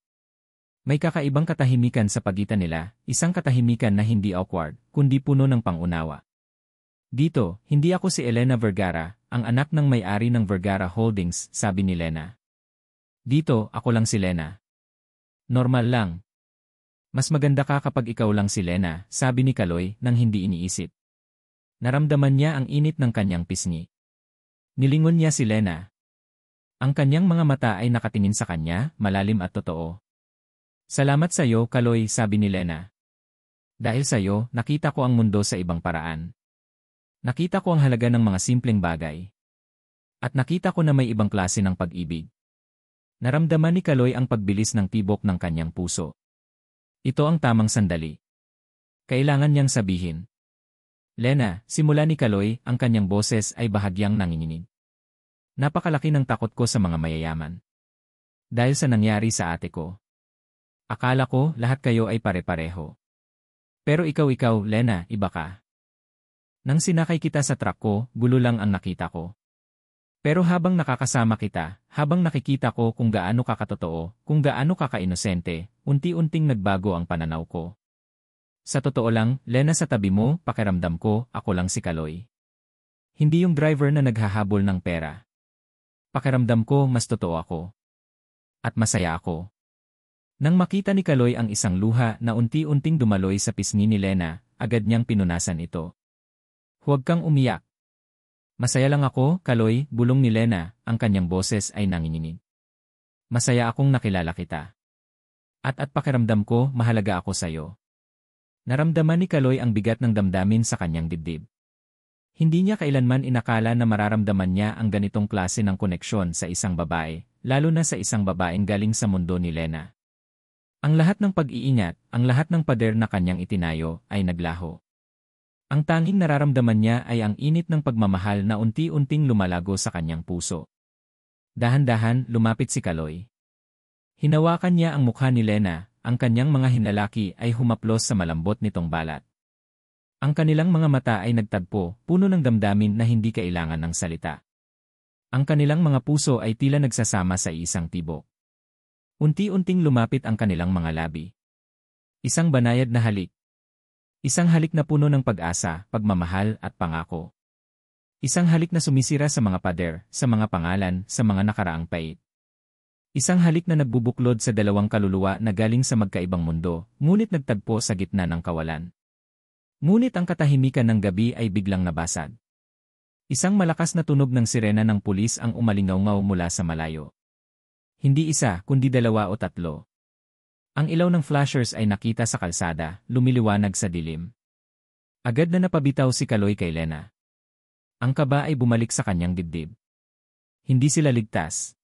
May kakaibang katahimikan sa pagitan nila, isang katahimikan na hindi awkward, kundi puno ng pangunawa. Dito, hindi ako si Elena Vergara, ang anak ng may-ari ng Vergara Holdings, sabi ni Lena. Dito, ako lang si Lena. Normal lang. Mas maganda ka kapag ikaw lang si Lena, sabi ni Kaloy nang hindi iniisip. Naramdaman niya ang init ng kanyang pisngi. Nilingon niya si Lena. Ang kanyang mga mata ay nakatingin sa kanya, malalim at totoo. Salamat sa iyo, Kaloy, sabi ni Lena. Dahil sa iyo, nakita ko ang mundo sa ibang paraan. Nakita ko ang halaga ng mga simpleng bagay. At nakita ko na may ibang klase ng pag-ibig. Naramdaman ni Kaloy ang pagbilis ng tibok ng kanyang puso. Ito ang tamang sandali. Kailangan niyang sabihin. Lena, simula ni Kaloy, ang kanyang boses ay bahagyang nanginginig. Napakalaki ng takot ko sa mga mayayaman. Dahil sa nangyari sa ate ko. Akala ko lahat kayo ay pare-pareho. Pero ikaw, Lena, iba ka. Nang sinakay kita sa truck ko, gulo lang ang nakita ko. Pero habang nakakasama kita, habang nakikita ko kung gaano ka katotoo, kung gaano ka kainosente, unti-unting nagbago ang pananaw ko. Sa totoo lang, Lena, sa tabi mo, pakiramdam ko, ako lang si Kaloy. Hindi yung driver na naghahabol ng pera. Pakiramdam ko, mas totoo ako. At masaya ako. Nang makita ni Kaloy ang isang luha na unti-unting dumaloy sa pisngi ni Lena, agad niyang pinunasan ito. Huwag kang umiyak. Masaya lang ako, Kaloy, bulong ni Lena, ang kanyang boses ay nanginginig. Masaya akong nakilala kita. At pakiramdam ko, mahalaga ako sa'yo. Naramdaman ni Kaloy ang bigat ng damdamin sa kanyang dibdib. Hindi niya kailanman inakala na mararamdaman niya ang ganitong klase ng koneksyon sa isang babae, lalo na sa isang babaeng galing sa mundo ni Lena. Ang lahat ng pag-iingat, ang lahat ng pader na kanyang itinayo, ay naglaho. Ang tanging nararamdaman niya ay ang init ng pagmamahal na unti-unting lumalago sa kanyang puso. Dahan-dahan, lumapit si Kaloy. Hinawakan niya ang mukha ni Lena, ang kanyang mga hinlalaki ay humaplos sa malambot nitong balat. Ang kanilang mga mata ay nagtagpo, puno ng damdamin na hindi kailangan ng salita. Ang kanilang mga puso ay tila nagsasama sa isang tibok. Unti-unting lumapit ang kanilang mga labi. Isang banayad na halik. Isang halik na puno ng pag-asa, pagmamahal at pangako. Isang halik na sumisira sa mga pader, sa mga pangalan, sa mga nakaraang pait. Isang halik na nagbubuklod sa dalawang kaluluwa na galing sa magkaibang mundo, ngunit nagtagpo sa gitna ng kawalan. Ngunit ang katahimikan ng gabi ay biglang nabasag. Isang malakas na tunog ng sirena ng pulis ang umalingaw-ngaw mula sa malayo. Hindi isa, kundi 2 o 3. Ang ilaw ng flashers ay nakita sa kalsada, lumiliwanag sa dilim. Agad na napabitaw si Kaloy kay Lena. Ang kaba ay bumalik sa kanyang dibdib. Hindi sila ligtas.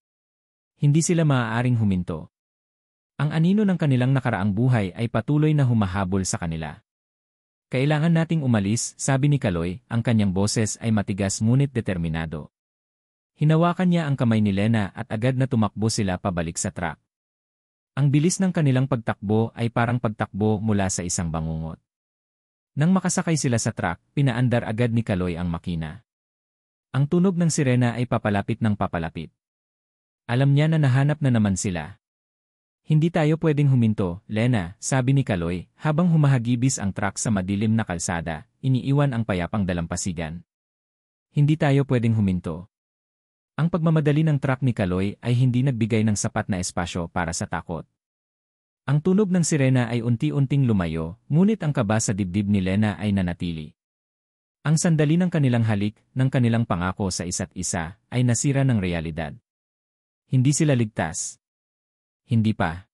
Hindi sila maaaring huminto. Ang anino ng kanilang nakaraang buhay ay patuloy na humahabol sa kanila. Kailangan nating umalis, sabi ni Kaloy, ang kanyang boses ay matigas ngunit determinado. Hinawakan niya ang kamay ni Lena at agad na tumakbo sila pabalik sa truck. Ang bilis ng kanilang pagtakbo ay parang pagtakbo mula sa isang bangungot. Nang makasakay sila sa truck, pinaandar agad ni Kaloy ang makina. Ang tunog ng sirena ay papalapit ng papalapit. Alam niya na nahanap na naman sila. Hindi tayo pwedeng huminto, Lena, sabi ni Kaloy, habang humahagibis ang truck sa madilim na kalsada, iniiwan ang payapang dalampasigan. Hindi tayo pwedeng huminto. Ang pagmamadali ng truck ni Kaloy ay hindi nagbigay ng sapat na espasyo para sa takot. Ang tunog ng sirena ay unti-unting lumayo, ngunit ang kaba sa dibdib ni Lena ay nanatili. Ang sandali ng kanilang halik, ng kanilang pangako sa isa't isa, ay nasira ng realidad. Hindi sila ligtas. Hindi pa.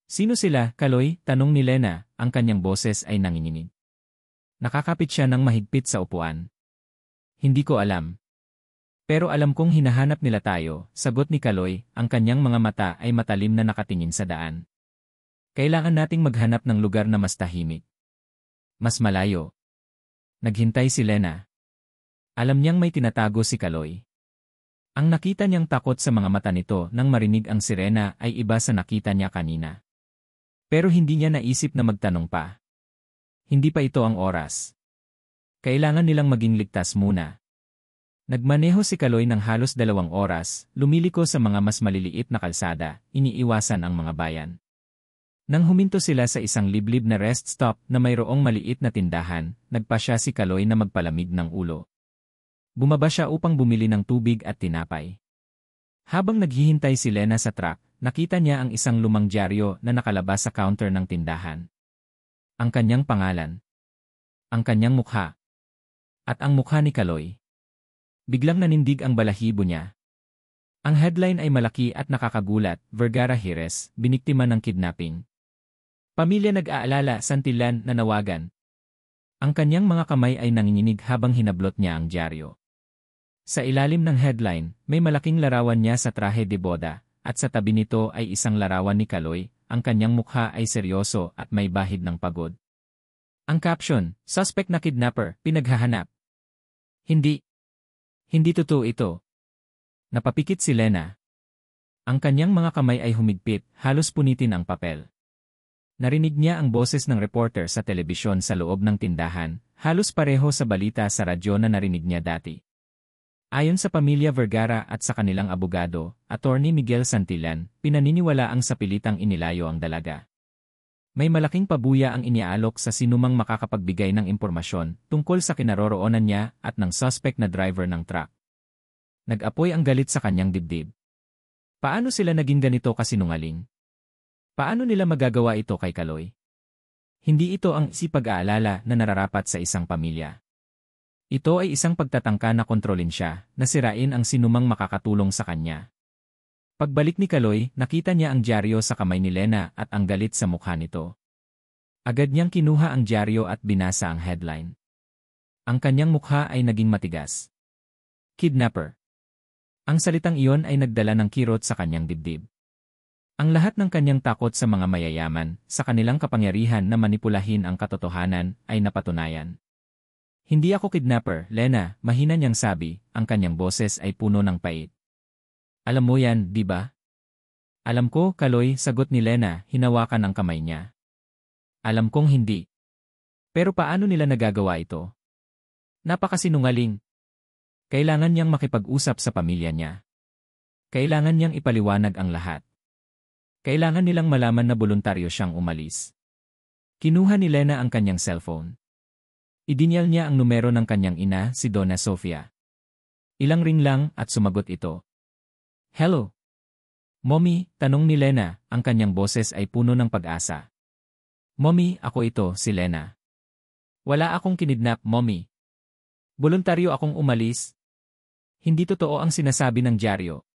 Sino sila, Kaloy? Tanong ni Lena, ang kanyang boses ay nanginginig. Nakakapit siya ng mahigpit sa upuan. Hindi ko alam. Pero alam kong hinahanap nila tayo, sagot ni Kaloy, ang kanyang mga mata ay matalim na nakatingin sa daan. Kailangan nating maghanap ng lugar na mas tahimik. Mas malayo. Naghintay si Lena. Alam niyang may tinatago si Kaloy. Ang nakita niyang takot sa mga mata nito nang marinig ang sirena ay iba sa nakita niya kanina. Pero hindi niya naisip na magtanong pa. Hindi pa ito ang oras. Kailangan nilang maging ligtas muna. Nagmaneho si Kaloy ng halos 2 oras, lumiliko sa mga mas maliliit na kalsada, iniiwasan ang mga bayan. Nang huminto sila sa isang liblib na rest stop na mayroong maliit na tindahan, nagpa siya si Kaloy na magpalamig ng ulo. Bumaba siya upang bumili ng tubig at tinapay. Habang naghihintay si Lena sa truck, nakita niya ang isang lumang dyaryo na nakalabas sa counter ng tindahan. Ang kanyang pangalan, ang kanyang mukha, at ang mukha ni Kaloy. Biglang nanindig ang balahibo niya. Ang headline ay malaki at nakakagulat, Vergara Jerez, biniktima ng kidnapping. Pamilya nag-aalala, Santillan, nanawagan. Ang kanyang mga kamay ay nanginginig habang hinablot niya ang dyaryo. Sa ilalim ng headline, may malaking larawan niya sa trahe de boda, at sa tabi nito ay isang larawan ni Kaloy, ang kanyang mukha ay seryoso at may bahid ng pagod. Ang caption, suspect na kidnapper, pinaghahanap. Hindi. Hindi totoo ito. Napapikit si Lena. Ang kanyang mga kamay ay humigpit, halos punitin ang papel. Narinig niya ang boses ng reporter sa telebisyon sa loob ng tindahan, halos pareho sa balita sa radyo na narinig niya dati. Ayon sa pamilya Vergara at sa kanilang abogado, Attorney Miguel Santillan, pinaniniwalaang sa pilitang inilayo ang dalaga. May malaking pabuya ang iniaalok sa sinumang makakapagbigay ng impormasyon tungkol sa kinaroroonan niya at ng suspect na driver ng truck. Nag-apoy ang galit sa kanyang dibdib. Paano sila naging ganito kasinungaling? Paano nila magagawa ito kay Kaloy? Hindi ito ang pag-aalala na nararapat sa isang pamilya. Ito ay isang pagtatangka na kontrolin siya, na sirain ang sinumang makakatulong sa kanya. Pagbalik ni Kaloy, nakita niya ang dyaryo sa kamay ni Lena at ang galit sa mukha nito. Agad niyang kinuha ang dyaryo at binasa ang headline. Ang kanyang mukha ay naging matigas. Kidnapper. Ang salitang iyon ay nagdala ng kirot sa kanyang dibdib. Ang lahat ng kanyang takot sa mga mayayaman, sa kanilang kapangyarihan na manipulahin ang katotohanan, ay napatunayan. Hindi ako kidnapper, Lena, mahina niyang sabi, ang kanyang boses ay puno ng pait. Alam mo yan, di ba? Alam ko, Kaloy, sagot ni Lena, hinawakan ang kamay niya. Alam kong hindi. Pero paano nila nagagawa ito? Napakasinungaling. Kailangan niyang makipag-usap sa pamilya niya. Kailangan niyang ipaliwanag ang lahat. Kailangan nilang malaman na voluntaryo siyang umalis. Kinuha ni Lena ang kanyang cellphone. Idinyal niya ang numero ng kanyang ina, si Donna Sofia. Ilang ring lang at sumagot ito. Hello? Mommy, tanong ni Lena, ang kanyang boses ay puno ng pag-asa. Mommy, ako ito, si Lena. Wala akong kinidnap, Mommy. Voluntaryo akong umalis. Hindi totoo ang sinasabi ng dyaryo.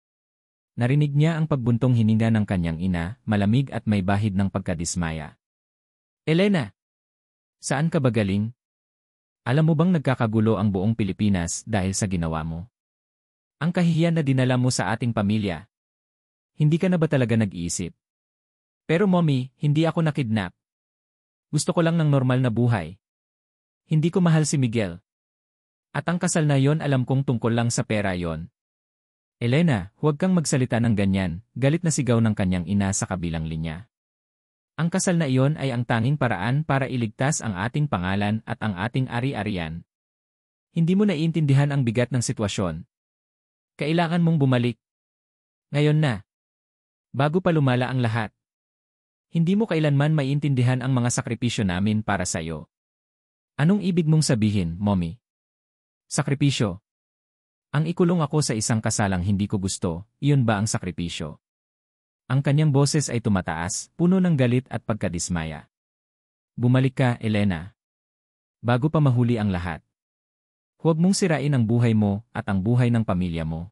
Narinig niya ang pagbuntong hininga ng kanyang ina, malamig at may bahid ng pagkadismaya. Elena! Saan ka ba galing? Alam mo bang nagkakagulo ang buong Pilipinas dahil sa ginawa mo? Ang kahihiyan na dinala mo sa ating pamilya. Hindi ka na ba talaga nag-iisip? Pero Mommy, hindi ako nakidnap. Gusto ko lang ng normal na buhay. Hindi ko mahal si Miguel. At ang kasal na yon alam kong tungkol lang sa pera yon. Elena, huwag kang magsalita ng ganyan, galit na sigaw ng kanyang ina sa kabilang linya. Ang kasal na iyon ay ang tanging paraan para iligtas ang ating pangalan at ang ating ari-arian. Hindi mo naiintindihan ang bigat ng sitwasyon. Kailangan mong bumalik. Ngayon na. Bago pa lumala ang lahat. Hindi mo kailanman maiintindihan ang mga sakripisyo namin para sa iyo. Anong ibig mong sabihin, Mommy? Sakripisyo. Ang ikulong ako sa isang kasalang hindi ko gusto, iyon ba ang sakripisyo? Ang kanyang boses ay tumataas, puno ng galit at pagkadismaya. Bumalik ka, Elena. Bago pa mahuli ang lahat. Huwag mong sirain ang buhay mo at ang buhay ng pamilya mo.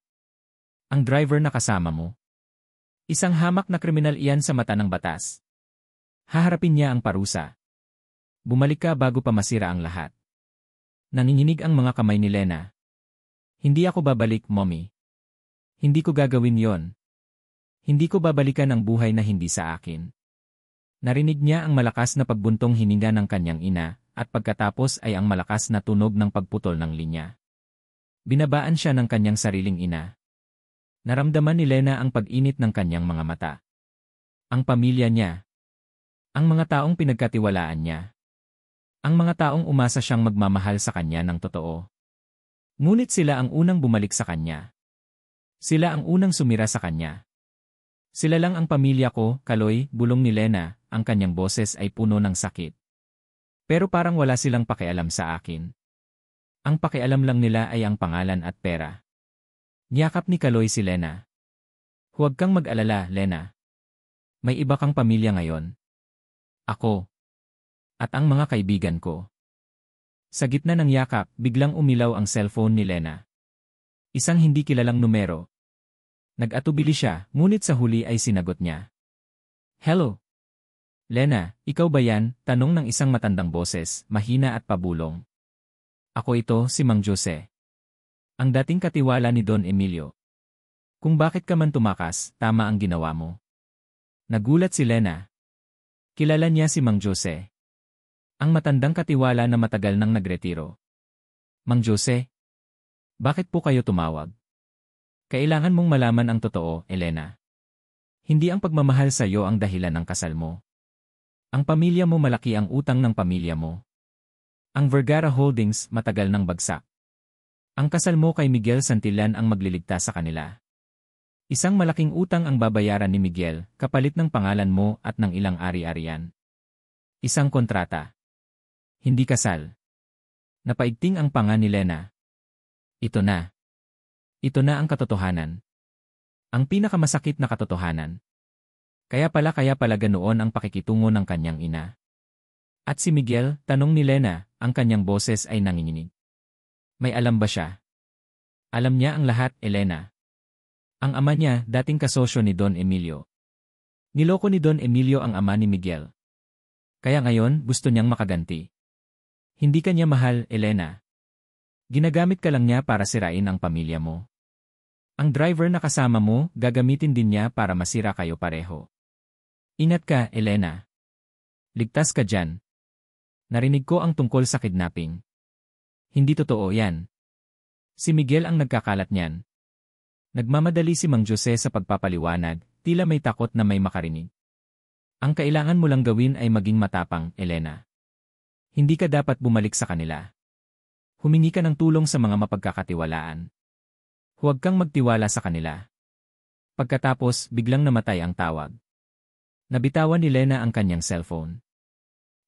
Ang driver na kasama mo. Isang hamak na kriminal iyan sa mata ng batas. Haharapin niya ang parusa. Bumalik ka bago pa masira ang lahat. Nanginginig ang mga kamay ni Lena. Hindi ako babalik, Mommy. Hindi ko gagawin yon. Hindi ko babalikan ang buhay na hindi sa akin. Narinig niya ang malakas na pagbuntong hininga ng kanyang ina, at pagkatapos ay ang malakas na tunog ng pagputol ng linya. Binabaan siya ng kanyang sariling ina. Naramdaman ni Lena ang pag-init ng kanyang mga mata. Ang pamilya niya. Ang mga taong pinagkatiwalaan niya. Ang mga taong umasa siyang magmamahal sa kanya ng totoo. Ngunit sila ang unang bumalik sa kanya. Sila ang unang sumira sa kanya. Sila lang ang pamilya ko, Kaloy, bulong ni Lena, ang kanyang boses ay puno ng sakit. Pero parang wala silang pakialam sa akin. Ang pakialam lang nila ay ang pangalan at pera. Niyakap ni Kaloy si Lena. Huwag kang mag-alala, Lena. May iba kang pamilya ngayon. Ako. At ang mga kaibigan ko. Sa gitna ng yakap, biglang umilaw ang cellphone ni Lena. Isang hindi kilalang numero. Nag-atubili siya, ngunit sa huli ay sinagot niya. Hello. Lena, ikaw ba yan? Tanong ng isang matandang boses, mahina at pabulong. Ako ito, si Mang Jose. Ang dating katiwala ni Don Emilio. Kung bakit ka man tumakas, tama ang ginawa mo. Nagulat si Lena. Kilala niya si Mang Jose. Ang matandang katiwala na matagal nang nagretiro. Mang Jose? Bakit po kayo tumawag? Kailangan mong malaman ang totoo, Elena. Hindi ang pagmamahal sa iyo ang dahilan ng kasal mo. Ang pamilya mo malaki ang utang ng pamilya mo. Ang Vergara Holdings matagal nang bagsak. Ang kasal mo kay Miguel Santillan ang magliligtas sa kanila. Isang malaking utang ang babayaran ni Miguel, kapalit ng pangalan mo at ng ilang ari-arian. Isang kontrata. Hindi kasal. Napaigting ang panga ni Lena. Ito na. Ito na ang katotohanan. Ang pinakamasakit na katotohanan. Kaya pala ganoon ang pakikitungo ng kanyang ina. At si Miguel, tanong ni Lena, ang kanyang boses ay nanginginig. May alam ba siya? Alam niya ang lahat, Elena. Ang ama niya, dating kasosyo ni Don Emilio. Niloko ni Don Emilio ang ama ni Miguel. Kaya ngayon, gusto niyang makaganti. Hindi ka niya mahal, Elena. Ginagamit ka lang niya para sirain ang pamilya mo. Ang driver na kasama mo, gagamitin din niya para masira kayo pareho. Ingat ka, Elena. Ligtas ka dyan. Narinig ko ang tungkol sa kidnapping. Hindi totoo yan. Si Miguel ang nagkakalat niyan. Nagmamadali si Mang Jose sa pagpapaliwanag, tila may takot na may makarinig. Ang kailangan mo lang gawin ay maging matapang, Elena. Hindi ka dapat bumalik sa kanila. Humingi ka ng tulong sa mga mapagkakatiwalaan. Huwag kang magtiwala sa kanila. Pagkatapos, biglang namatay ang tawag. Nabitawan ni Lena ang kanyang cellphone.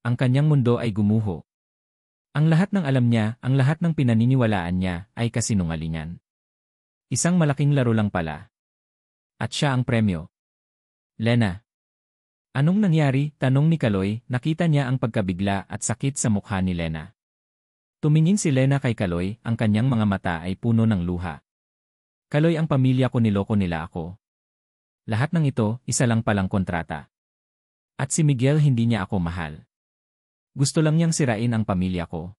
Ang kanyang mundo ay gumuho. Ang lahat ng alam niya, ang lahat ng pinaniniwalaan niya, ay kasinungalingan. Isang malaking laro lang pala. At siya ang premyo. Lena. Anong nangyari? Tanong ni Kaloy, nakita niya ang pagkabigla at sakit sa mukha ni Lena. Tumingin si Lena kay Kaloy, ang kanyang mga mata ay puno ng luha. Kaloy, ang pamilya ko, niloko nila ako. Lahat ng ito, isa lang palang kontrata. At si Miguel, hindi niya ako mahal. Gusto lang niyang sirain ang pamilya ko.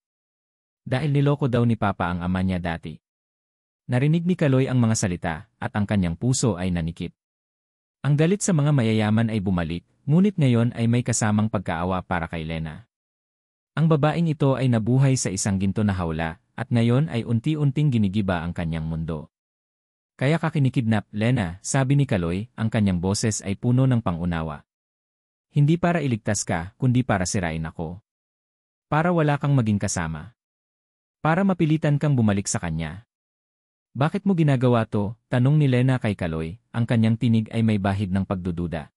Dahil niloko daw ni Papa ang ama niya dati. Narinig ni Kaloy ang mga salita, at ang kanyang puso ay nanikip. Ang galit sa mga mayayaman ay bumalik, ngunit ngayon ay may kasamang pagkaawa para kay Lena. Ang babaeng ito ay nabuhay sa isang ginto na hawla, at ngayon ay unti-unting ginigiba ang kanyang mundo. Kaya ka kinikidnap, Lena, sabi ni Kaloy, ang kanyang boses ay puno ng pangunawa. Hindi para iligtas ka, kundi para sirain ako. Para wala kang maging kasama. Para mapilitan kang bumalik sa kanya. Bakit mo ginagawa to? Tanong ni Lena kay Kaloy, ang kanyang tinig ay may bahid ng pagdududa.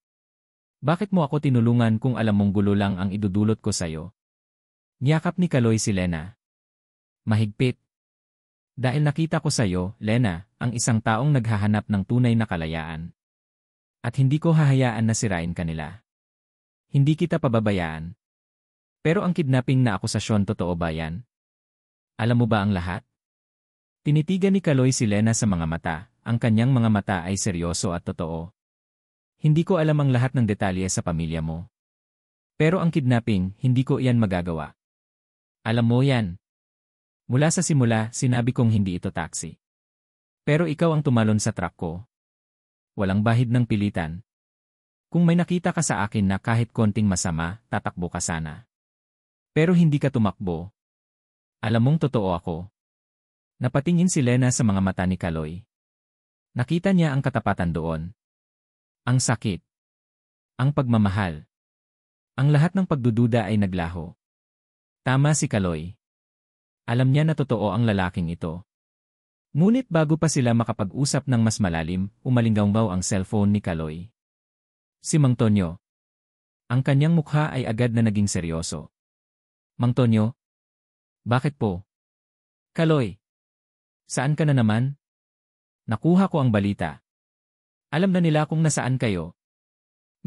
Bakit mo ako tinulungan kung alam mong gulo lang ang idudulot ko sa'yo? Niyakap ni Kaloy si Lena. Mahigpit. Dahil nakita ko sa'yo, Lena, ang isang taong naghahanap ng tunay na kalayaan. At hindi ko hahayaan na sirain kanila. Hindi kita pababayaan. Pero ang kidnapping na akusasyon, totoo ba yan? Alam mo ba ang lahat? Tinitigan ni Kaloy si Lena sa mga mata, ang kanyang mga mata ay seryoso at totoo. Hindi ko alam ang lahat ng detalye sa pamilya mo. Pero ang kidnapping, hindi ko iyan magagawa. Alam mo yan. Mula sa simula, sinabi kong hindi ito taxi. Pero ikaw ang tumalon sa truck ko. Walang bahid ng pilitan. Kung may nakita ka sa akin na kahit konting masama, tatakbo ka sana. Pero hindi ka tumakbo. Alam mong totoo ako. Napatingin si Lena sa mga mata ni Kaloy. Nakita niya ang katapatan doon. Ang sakit. Ang pagmamahal. Ang lahat ng pagdududa ay naglaho. Tama si Kaloy. Alam niya na totoo ang lalaking ito. Ngunit bago pa sila makapag-usap ng mas malalim, umalinggaw ang cellphone ni Kaloy. Si Mang Tonyo. Ang kanyang mukha ay agad na naging seryoso. Mang Tonyo? Bakit po? Kaloy. Saan ka na naman? Nakuha ko ang balita. Alam na nila kung nasaan kayo.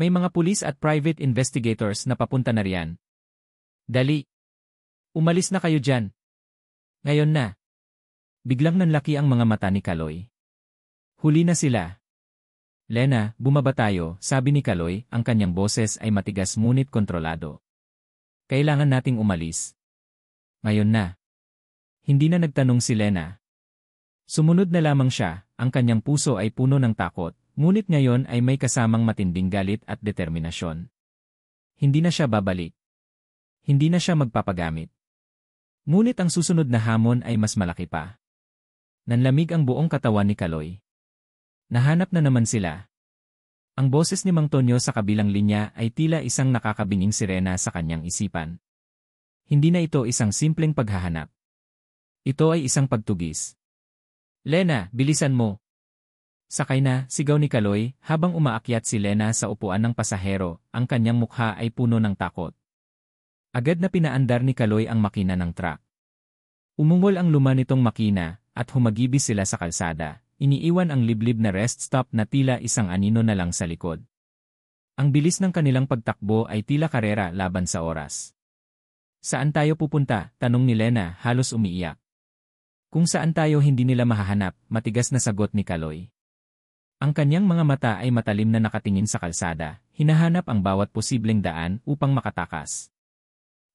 May mga pulis at private investigators na papunta na riyan. Dali. Umalis na kayo dyan. Ngayon na. Biglang nanlaki ang mga mata ni Kaloy. Huli na sila. Lena, bumaba tayo, sabi ni Kaloy, ang kanyang boses ay matigas ngunit kontrolado. Kailangan nating umalis. Ngayon na. Hindi na nagtanong si Lena. Sumunod na lamang siya, ang kanyang puso ay puno ng takot, ngunit ngayon ay may kasamang matinding galit at determinasyon. Hindi na siya babalik. Hindi na siya magpapagamit. Ngunit ang susunod na hamon ay mas malaki pa. Nanlamig ang buong katawan ni Kaloy. Nahanap na naman sila. Ang boses ni Mang Tonyo sa kabilang linya ay tila isang nakakabinging sirena sa kanyang isipan. Hindi na ito isang simpleng paghahanap. Ito ay isang pagtugis. Lena, bilisan mo. Sakay na, sigaw ni Kaloy, habang umaakyat si Lena sa upuan ng pasahero, ang kanyang mukha ay puno ng takot. Agad na pinaandar ni Kaloy ang makina ng truck. Umungol ang luma nitong makina, at humagibis sila sa kalsada, iniiwan ang liblib na rest stop na tila isang anino na lang sa likod. Ang bilis ng kanilang pagtakbo ay tila karera laban sa oras. Saan tayo pupunta? Tanong ni Lena, halos umiiyak. Kung saan tayo hindi nila mahahanap, matigas na sagot ni Kaloy. Ang kanyang mga mata ay matalim na nakatingin sa kalsada, hinahanap ang bawat posibleng daan upang makatakas.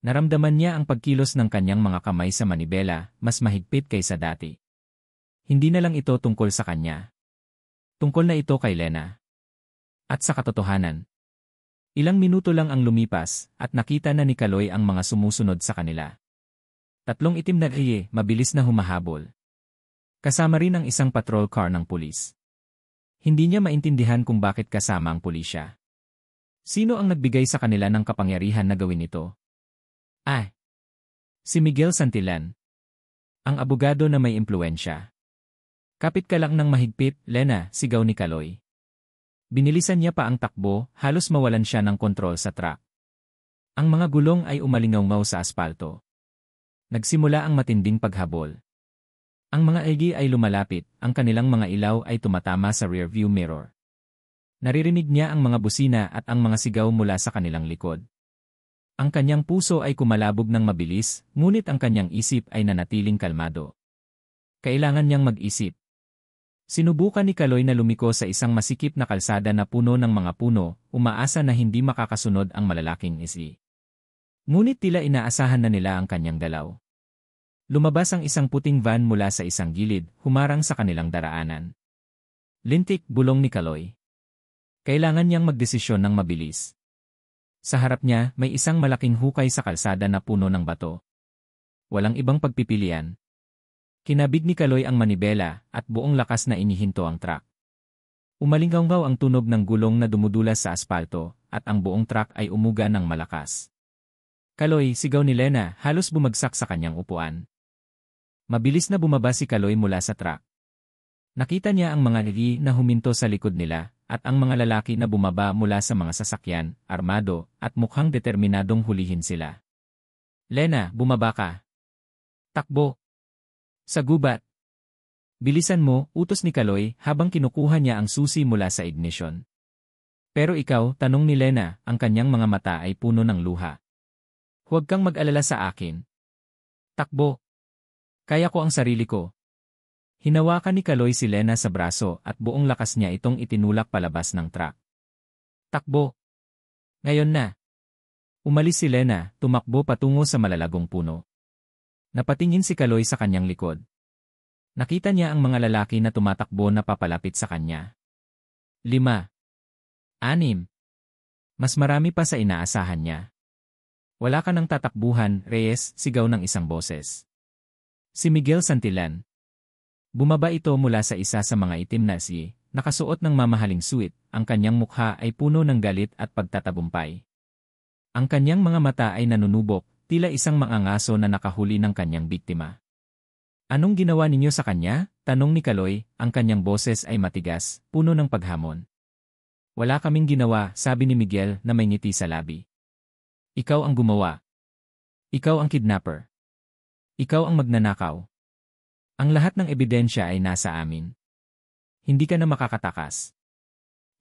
Naramdaman niya ang pagkilos ng kanyang mga kamay sa manibela, mas mahigpit kaysa dati. Hindi na lang ito tungkol sa kanya. Tungkol na ito kay Lena. At sa katotohanan. Ilang minuto lang ang lumipas, at nakita na ni Kaloy ang mga sumusunod sa kanila. 3 itim na riye, mabilis na humahabol. Kasama rin ang isang patrol car ng pulis. Hindi niya maintindihan kung bakit kasama ang pulisya. Sino ang nagbigay sa kanila ng kapangyarihan na gawin ito? Si Miguel Santillan. Ang abogado na may impluwensya. Kapit ka lang ng mahigpit, Lena, sigaw ni Kaloy. Binilisan niya pa ang takbo, halos mawalan siya ng kontrol sa truck. Ang mga gulong ay umalingaw sa aspalto. Nagsimula ang matinding paghabol. Ang mga egi ay lumalapit, ang kanilang mga ilaw ay tumatama sa rearview mirror. Naririnig niya ang mga busina at ang mga sigaw mula sa kanilang likod. Ang kanyang puso ay kumalabog ng mabilis, ngunit ang kanyang isip ay nanatiling kalmado. Kailangan niyang mag-isip. Sinubukan ni Kaloy na lumiko sa isang masikip na kalsada na puno ng mga puno, umaasa na hindi makakasunod ang malalaking isi. Ngunit tila inaasahan na nila ang kanyang galaw. Lumabas ang isang puting van mula sa isang gilid, humarang sa kanilang daraanan. Lintik, bulong ni Kaloy. Kailangan niyang magdesisyon ng mabilis. Sa harap niya, may isang malaking hukay sa kalsada na puno ng bato. Walang ibang pagpipilian. Kinabig ni Kaloy ang manibela at buong lakas na inihinto ang truck. Umalinggaw ang tunog ng gulong na dumudulas sa aspalto at ang buong truck ay umuga ng malakas. Kaloy, sigaw ni Lena, halos bumagsak sa kanyang upuan. Mabilis na bumaba si Kaloy mula sa truck. Nakita niya ang mga egi na huminto sa likod nila at ang mga lalaki na bumaba mula sa mga sasakyan, armado, at mukhang determinadong hulihin sila. Lena, bumaba ka. Takbo. Sa gubat. Bilisan mo, utos ni Kaloy habang kinukuha niya ang susi mula sa ignition. Pero ikaw, tanong ni Lena, ang kanyang mga mata ay puno ng luha. Huwag kang mag-alala sa akin. Takbo. Kaya ko ang sarili ko. Hinawakan ni Kaloy si Lena sa braso at buong lakas niya itong itinulak palabas ng truck. Takbo. Ngayon na. Umalis si Lena, tumakbo patungo sa malalagong puno. Napatingin si Kaloy sa kanyang likod. Nakita niya ang mga lalaki na tumatakbo na papalapit sa kanya. 5. 6. Mas marami pa sa inaasahan niya. Wala ka ng tatakbuhan, Reyes, sigaw ng isang boses. Si Miguel Santillan. Bumaba ito mula sa isa sa mga itim na si, nakasuot ng mamahaling suit, ang kanyang mukha ay puno ng galit at pagtatagumpay. Ang kanyang mga mata ay nanunubok, tila isang mangangaso na nakahuli ng kanyang biktima. Anong ginawa ninyo sa kanya? Tanong ni Kaloy, ang kanyang boses ay matigas, puno ng paghamon. Wala kaming ginawa, sabi ni Miguel na may ngiti sa labi. Ikaw ang gumawa. Ikaw ang kidnapper. Ikaw ang magnanakaw. Ang lahat ng ebidensya ay nasa amin. Hindi ka na makakatakas.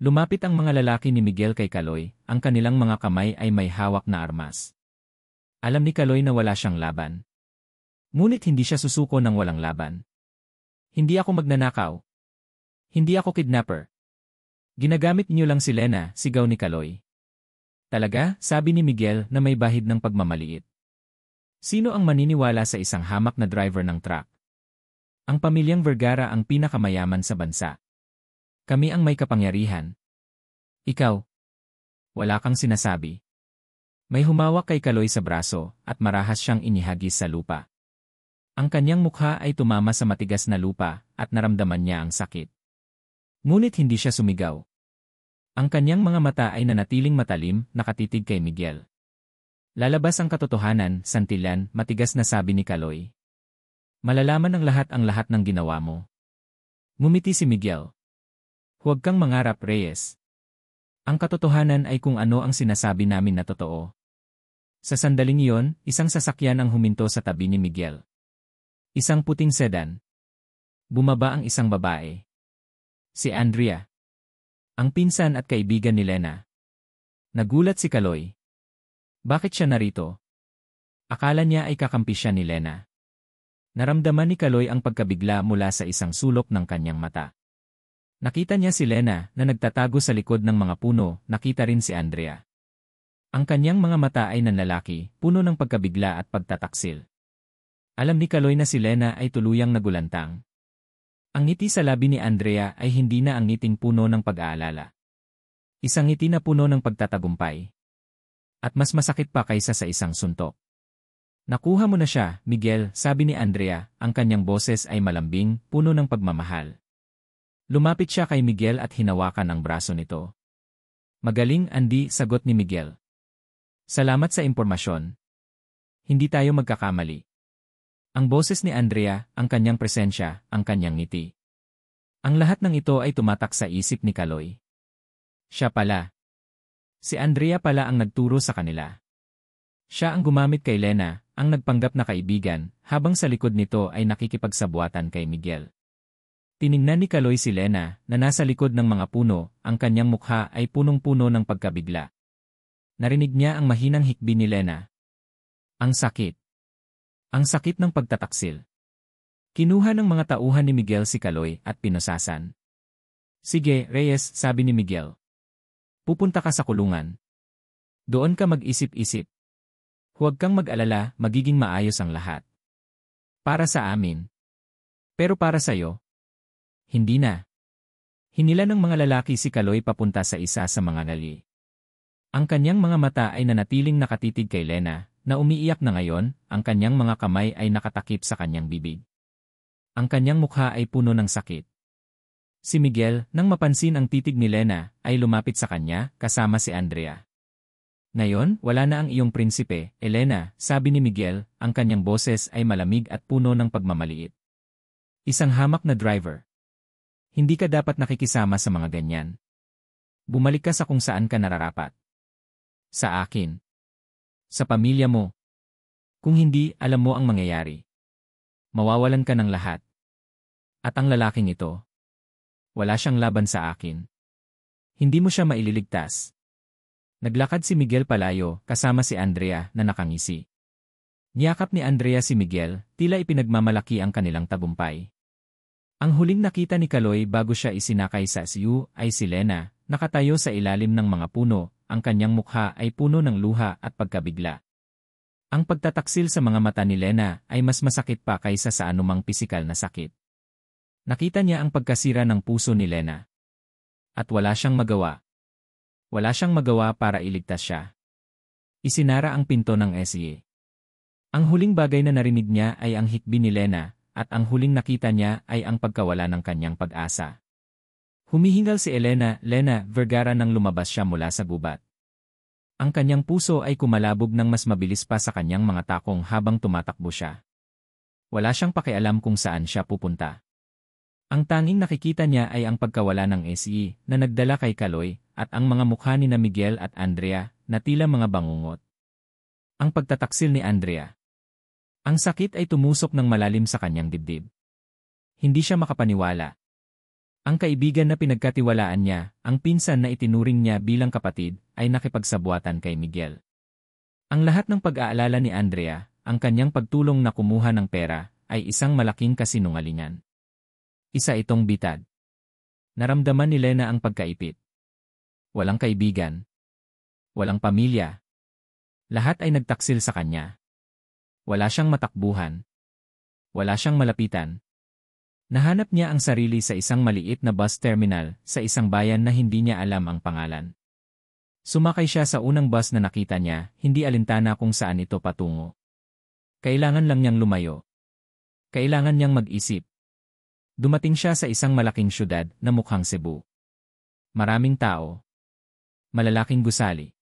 Lumapit ang mga lalaki ni Miguel kay Kaloy, ang kanilang mga kamay ay may hawak na armas. Alam ni Kaloy na wala siyang laban. Ngunit hindi siya susuko ng walang laban. Hindi ako magnanakaw. Hindi ako kidnapper. Ginagamit niyo lang si Lena, sigaw ni Kaloy. Talaga, sabi ni Miguel na may bahid ng pagmamaliit. Sino ang maniniwala sa isang hamak na driver ng truck? Ang pamilyang Vergara ang pinakamayaman sa bansa. Kami ang may kapangyarihan. Ikaw. Wala kang sinasabi. May humawak kay Kaloy sa braso at marahas siyang inihagis sa lupa. Ang kanyang mukha ay tumama sa matigas na lupa at naramdaman niya ang sakit. Ngunit hindi siya sumigaw. Ang kanyang mga mata ay nanatiling matalim, nakatitig kay Miguel. Lalabas ang katotohanan, Santillan, matigas na sabi ni Kaloy. Malalaman ng lahat ang lahat ng ginawa mo. Ngumiti si Miguel. Huwag kang mangarap, Reyes. Ang katotohanan ay kung ano ang sinasabi namin na totoo. Sa sandaling iyon, isang sasakyan ang huminto sa tabi ni Miguel. Isang puting sedan. Bumaba ang isang babae. Si Andrea. Ang pinsan at kaibigan ni Lena. Nagulat si Kaloy. Bakit siya narito? Akala niya ay kakampi siya ni Lena. Naramdaman ni Kaloy ang pagkabigla mula sa isang sulok ng kanyang mata. Nakita niya si Lena na nagtatago sa likod ng mga puno, nakita rin si Andrea. Ang kanyang mga mata ay nanlalaki, puno ng pagkabigla at pagtataksil. Alam ni Kaloy na si Lena ay tuluyang nagulantang. Ang ngiti sa labi ni Andrea ay hindi na ang ngiting puno ng pag-aalala. Isang ngiti na puno ng pagtatagumpay. At mas masakit pa kaysa sa isang suntok. Nakuha mo na siya, Miguel, sabi ni Andrea, ang kanyang boses ay malambing, puno ng pagmamahal. Lumapit siya kay Miguel at hinawakan ang braso nito. Magaling, Andy, sagot ni Miguel. Salamat sa impormasyon. Hindi tayo magkakamali. Ang boses ni Andrea, ang kanyang presensya, ang kanyang ngiti. Ang lahat ng ito ay tumatak sa isip ni Kaloy. Siya pala. Si Andrea pala ang nagturo sa kanila. Siya ang gumamit kay Lena, ang nagpanggap na kaibigan, habang sa likod nito ay nakikipagsabuatan kay Miguel. Tiningnan ni Kaloy si Lena, na nasa likod ng mga puno, ang kanyang mukha ay punong-puno ng pagkabigla. Narinig niya ang mahinang hikbi ni Lena. Ang sakit. Ang sakit ng pagtataksil. Kinuha ng mga tauhan ni Miguel si Kaloy at pinosasan. Sige, Reyes, sabi ni Miguel. Pupunta ka sa kulungan. Doon ka mag-isip-isip. Huwag kang mag-alala, magiging maayos ang lahat. Para sa amin. Pero para sa'yo? Hindi na. Hinila ng mga lalaki si Kaloy papunta sa isa sa mga gali. Ang kanyang mga mata ay nanatiling nakatitig kay Lena, na umiiyak na ngayon, ang kanyang mga kamay ay nakatakip sa kanyang bibig. Ang kanyang mukha ay puno ng sakit. Si Miguel, nang mapansin ang titig ni Lena, ay lumapit sa kanya, kasama si Andrea. Ngayon, wala na ang iyong prinsipe, Elena, sabi ni Miguel, ang kanyang boses ay malamig at puno ng pagmamaliit. Isang hamak na driver. Hindi ka dapat nakikisama sa mga ganyan. Bumalik ka sa kung saan ka nararapat. Sa akin. Sa pamilya mo. Kung hindi, alam mo ang mangyayari. Mawawalan ka ng lahat. At ang lalaking ito, wala siyang laban sa akin. Hindi mo siya maililigtas. Naglakad si Miguel palayo, kasama si Andrea na nakangisi. Niyakap ni Andrea si Miguel, tila ipinagmamalaki ang kanilang tagumpay. Ang huling nakita ni Kaloy bago siya isinakay sa SU ay si Lena, nakatayo sa ilalim ng mga puno, ang kanyang mukha ay puno ng luha at pagkabigla. Ang pagtataksil sa mga mata ni Lena ay mas masakit pa kaysa sa anumang pisikal na sakit. Nakita niya ang pagkasira ng puso ni Lena. At wala siyang magawa. Wala siyang magawa para iligtas siya. Isinara ang pinto ng SU. Ang huling bagay na narinig niya ay ang hikbi ni Lena, at ang huling nakita niya ay ang pagkawala ng kanyang pag-asa. Humihingal si Lena Vergara nang lumabas siya mula sa gubat. Ang kanyang puso ay kumalabog ng mas mabilis pa sa kanyang mga takong habang tumatakbo siya. Wala siyang pakialam kung saan siya pupunta. Ang tanging nakikita niya ay ang pagkawala ng SE na nagdala kay Kaloy at ang mga mukha ni na Miguel at Andrea na tila mga bangungot. Ang pagtataksil ni Andrea. Ang sakit ay tumusok ng malalim sa kanyang dibdib. Hindi siya makapaniwala. Ang kaibigan na pinagkatiwalaan niya, ang pinsan na itinuring niya bilang kapatid, ay nakipagsabuatan kay Miguel. Ang lahat ng pag-aalala ni Andrea, ang kanyang pagtulong na kumuha ng pera, ay isang malaking kasinungalingan. Isa itong bitad. Naramdaman ni Lena ang pagkaipit. Walang kaibigan. Walang pamilya. Lahat ay nagtaksil sa kanya. Wala siyang matakbuhan. Wala siyang malapitan. Nahanap niya ang sarili sa isang maliit na bus terminal sa isang bayan na hindi niya alam ang pangalan. Sumakay siya sa unang bus na nakita niya, hindi alintana kung saan ito patungo. Kailangan lang niyang lumayo. Kailangan niyang mag-isip. Dumating siya sa isang malaking syudad na mukhang Cebu. Maraming tao. Malalaking gusali.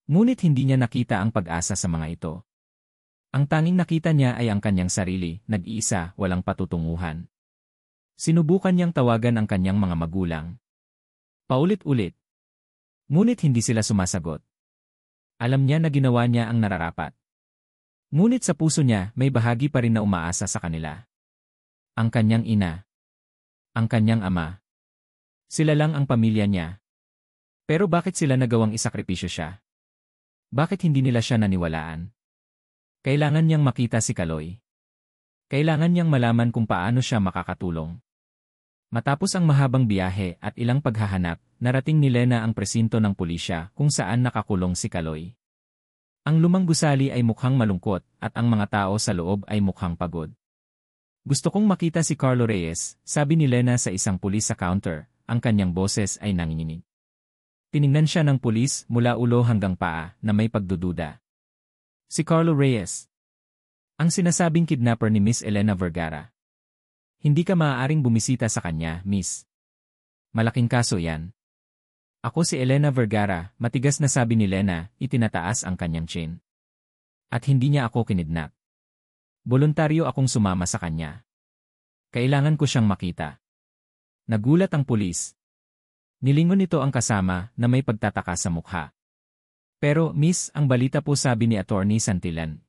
Ngunit hindi niya nakita ang pag-asa sa mga ito. Ang tanging nakita niya ay ang kanyang sarili, nag-iisa, walang patutunguhan. Sinubukan niyang tawagan ang kanyang mga magulang. Paulit-ulit. Ngunit hindi sila sumasagot. Alam niya na ginawa niya ang nararapat. Ngunit sa puso niya, may bahagi pa rin na umaasa sa kanila. Ang kanyang ina. Ang kanyang ama. Sila lang ang pamilya niya. Pero bakit sila nagawang isakripisyo siya? Bakit hindi nila siya naniwalaan? Kailangan niyang makita si Kaloy. Kailangan niyang malaman kung paano siya makakatulong. Matapos ang mahabang biyahe at ilang paghahanap, narating ni Lena ang presinto ng pulisya kung saan nakakulong si Kaloy. Ang lumang gusali ay mukhang malungkot at ang mga tao sa loob ay mukhang pagod. Gusto kong makita si Carlo Reyes, sabi ni Lena sa isang pulis sa counter, ang kanyang boses ay nanginginig. Tiningnan siya ng pulis mula ulo hanggang paa na may pagdududa. Si Carlo Reyes. Ang sinasabing kidnapper ni Miss Elena Vergara. Hindi ka maaaring bumisita sa kanya, Miss. Malaking kaso yan. Ako si Elena Vergara, matigas na sabi ni Lena, itinataas ang kanyang chin. At hindi niya ako kinidnap. Voluntaryo akong sumama sa kanya. Kailangan ko siyang makita. Nagulat ang pulis. Nilingon nito ang kasama na may pagtataka sa mukha. Pero, Miss, ang balita po sabi ni Attorney Santillan.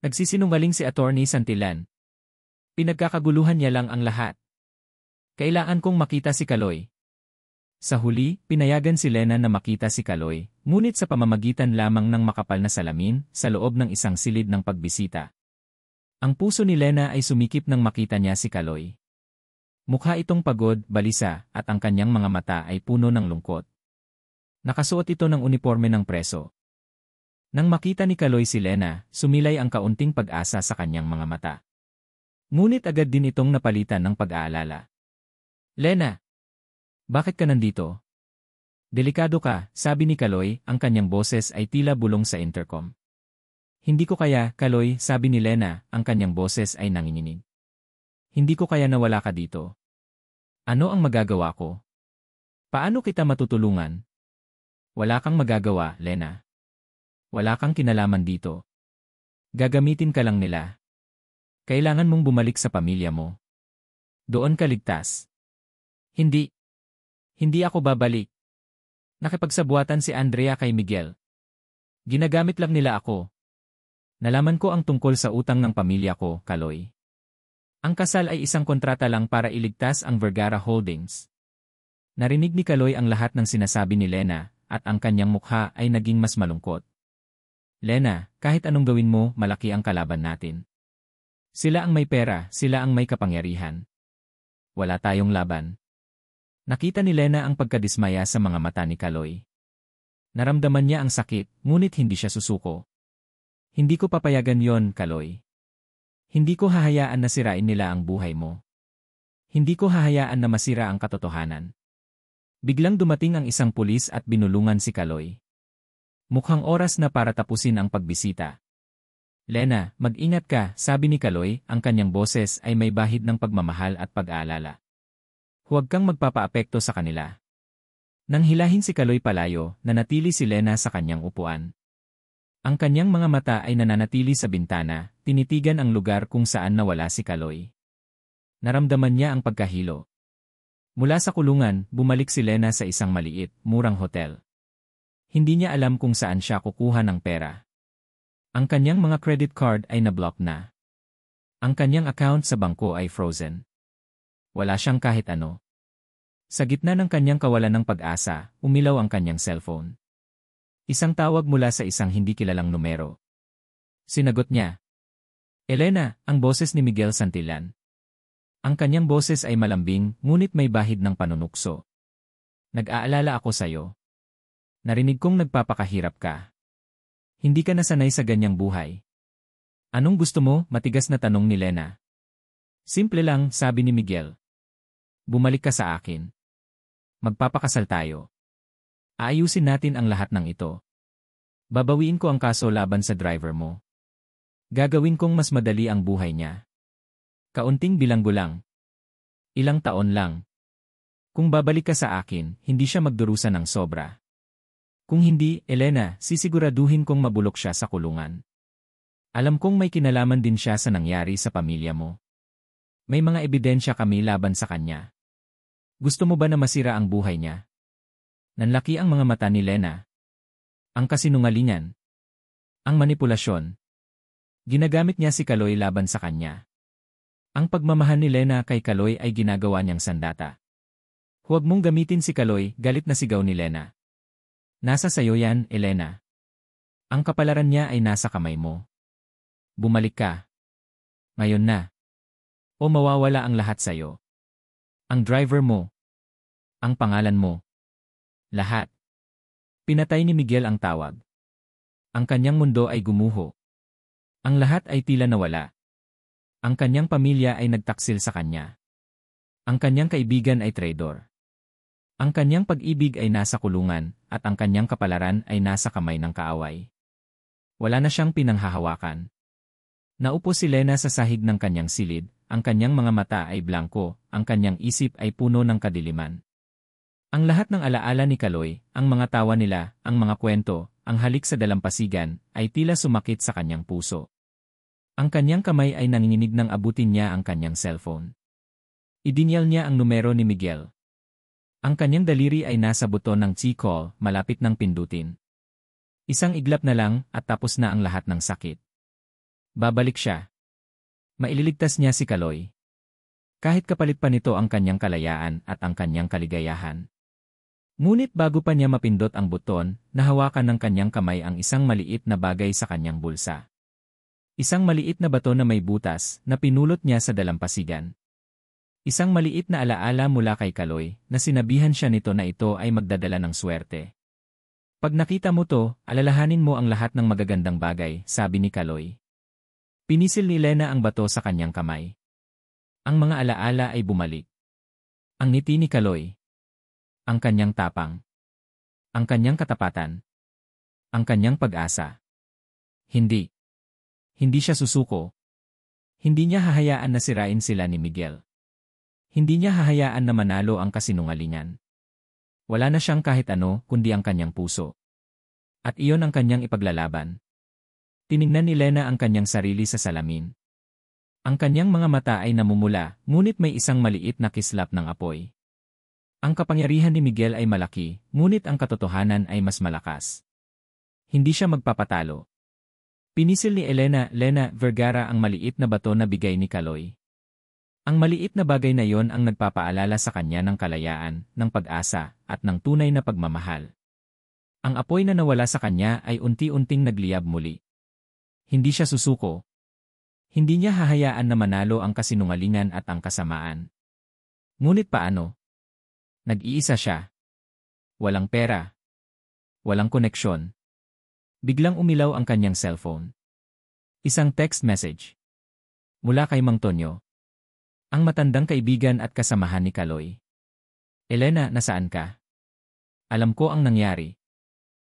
Nagsisinungaling si Attorney Santillan. Pinagkakaguluhan niya lang ang lahat. Kailangan kong makita si Kaloy. Sa huli, pinayagan si Lena na makita si Kaloy, ngunit sa pamamagitan lamang ng makapal na salamin sa loob ng isang silid ng pagbisita. Ang puso ni Lena ay sumikip nang makita niya si Kaloy. Mukha itong pagod, balisa, at ang kanyang mga mata ay puno ng lungkot. Nakasuot ito ng uniforme ng preso. Nang makita ni Kaloy si Lena, sumilay ang kaunting pag-asa sa kanyang mga mata. Ngunit agad din itong napalitan ng pag-aalala. Lena! Bakit ka nandito? Delikado ka, sabi ni Kaloy, ang kanyang boses ay tila bulong sa intercom. Hindi ko kaya, Kaloy, sabi ni Lena, ang kanyang boses ay nanginginig. Hindi ko kaya na wala ka dito. Ano ang magagawa ko? Paano kita matutulungan? Wala kang magagawa, Lena. Wala kang kinalaman dito. Gagamitin ka lang nila. Kailangan mong bumalik sa pamilya mo. Doon ka ligtas. Hindi. Hindi ako babalik. Nakipagsabuatan si Andrea kay Miguel. Ginagamit lang nila ako. Nalaman ko ang tungkol sa utang ng pamilya ko, Kaloy. Ang kasal ay isang kontrata lang para iligtas ang Vergara Holdings. Narinig ni Kaloy ang lahat ng sinasabi ni Lena, at ang kanyang mukha ay naging mas malungkot. Lena, kahit anong gawin mo, malaki ang kalaban natin. Sila ang may pera, sila ang may kapangyarihan. Wala tayong laban. Nakita ni Lena ang pagkadismaya sa mga mata ni Kaloy. Naramdaman niya ang sakit, ngunit hindi siya susuko. Hindi ko papayagan yon, Kaloy. Hindi ko hahayaan na sirain nila ang buhay mo. Hindi ko hahayaan na masira ang katotohanan. Biglang dumating ang isang pulis at binulungan si Kaloy. Mukhang oras na para tapusin ang pagbisita. Lena, mag-ingat ka, sabi ni Kaloy, ang kanyang boses ay may bahid ng pagmamahal at pag-aalala. Huwag kang magpapaapekto sa kanila. Nang hilahin si Kaloy palayo, nanatili si Lena sa kanyang upuan. Ang kanyang mga mata ay nananatili sa bintana, tinitigan ang lugar kung saan nawala si Kaloy. Naramdaman niya ang pagkahilo. Mula sa kulungan, bumalik si Lena sa isang maliit, murang hotel. Hindi niya alam kung saan siya kukuha ng pera. Ang kanyang mga credit card ay na-block na. Ang kanyang account sa bangko ay frozen. Wala siyang kahit ano. Sa gitna ng kanyang kawalan ng pag-asa, umilaw ang kanyang cellphone. Isang tawag mula sa isang hindi kilalang numero. Sinagot niya. Elena, ang boses ni Miguel Santillan. Ang kanyang boses ay malambing, ngunit may bahid ng panunukso. Nag-aalala ako sa'yo. Narinig kong nagpapakahirap ka. Hindi ka nasanay sa ganyang buhay. Anong gusto mo? Matigas na tanong ni Lena. Simple lang, sabi ni Miguel. Bumalik ka sa akin. Magpapakasal tayo. Aayusin natin ang lahat ng ito. Babawiin ko ang kaso laban sa driver mo. Gagawin kong mas madali ang buhay niya. Kaunting bilanggo lang. Ilang taon lang. Kung babalik ka sa akin, hindi siya magdurusa ng sobra. Kung hindi, Elena, sisiguraduhin kong mabulok siya sa kulungan. Alam kong may kinalaman din siya sa nangyari sa pamilya mo. May mga ebidensya kami laban sa kanya. Gusto mo ba na masira ang buhay niya? Nanlaki ang mga mata ni Lena. Ang kasinungalingan. Ang manipulasyon. Ginagamit niya si Kaloy laban sa kanya. Ang pagmamahal ni Lena kay Kaloy ay ginagawa niyang sandata. Huwag mong gamitin si Kaloy, galit na sigaw ni Lena. Nasa sayo yan, Elena. Ang kapalaran niya ay nasa kamay mo. Bumalik ka. Ngayon na. O mawawala ang lahat sayo. Ang driver mo. Ang pangalan mo. Lahat. Pinatay ni Miguel ang tawag. Ang kanyang mundo ay gumuho. Ang lahat ay tila nawala. Ang kanyang pamilya ay nagtaksil sa kanya. Ang kanyang kaibigan ay traidor. Ang kanyang pag-ibig ay nasa kulungan, at ang kanyang kapalaran ay nasa kamay ng kaaway. Wala na siyang pinanghahawakan. Naupo si Lena sa sahig ng kanyang silid, ang kanyang mga mata ay blanko, ang kanyang isip ay puno ng kadiliman. Ang lahat ng alaala ni Kaloy, ang mga tawa nila, ang mga kwento, ang halik sa dalampasigan, ay tila sumakit sa kanyang puso. Ang kanyang kamay ay nanginginig nang abutin niya ang kanyang cellphone. Idinyal niya ang numero ni Miguel. Ang kanyang daliri ay nasa buton ng C-call, malapit ng pindutin. Isang iglap na lang, at tapos na ang lahat ng sakit. Babalik siya. Maililigtas niya si Kaloy. Kahit kapalit pa nito ang kanyang kalayaan at ang kanyang kaligayahan. Ngunit bago pa niya mapindot ang buton, nahawakan ng kanyang kamay ang isang maliit na bagay sa kanyang bulsa. Isang maliit na bato na may butas na pinulot niya sa dalampasigan. Isang maliit na alaala mula kay Kaloy na sinabihan siya nito na ito ay magdadala ng swerte. Pag nakita mo to, alalahanin mo ang lahat ng magagandang bagay, sabi ni Kaloy. Pinisil ni Lena ang bato sa kanyang kamay. Ang mga alaala ay bumalik. Ang ngiti ni Kaloy. Ang kanyang tapang. Ang kanyang katapatan. Ang kanyang pag-asa. Hindi. Hindi siya susuko. Hindi niya hahayaan na sirain sila ni Miguel. Hindi niya hahayaan na manalo ang kasinungalingan. Wala na siyang kahit ano kundi ang kanyang puso. At iyon ang kanyang ipaglalaban. Tiningnan ni Lena ang kanyang sarili sa salamin. Ang kanyang mga mata ay namumula, ngunit may isang maliit na kislap ng apoy. Ang kapangyarihan ni Miguel ay malaki, ngunit ang katotohanan ay mas malakas. Hindi siya magpapatalo. Pinisil ni Lena Vergara ang maliit na bato na bigay ni Kaloy. Ang maliit na bagay na yon ang nagpapaalala sa kanya ng kalayaan, ng pag-asa, at ng tunay na pagmamahal. Ang apoy na nawala sa kanya ay unti-unting nagliyab muli. Hindi siya susuko. Hindi niya hahayaan na manalo ang kasinungalingan at ang kasamaan. Ngunit paano? Nag-iisa siya. Walang pera. Walang koneksyon. Biglang umilaw ang kanyang cellphone. Isang text message. Mula kay Mang Tonyo. Ang matandang kaibigan at kasamahan ni Kaloy. Elena, nasaan ka? Alam ko ang nangyari.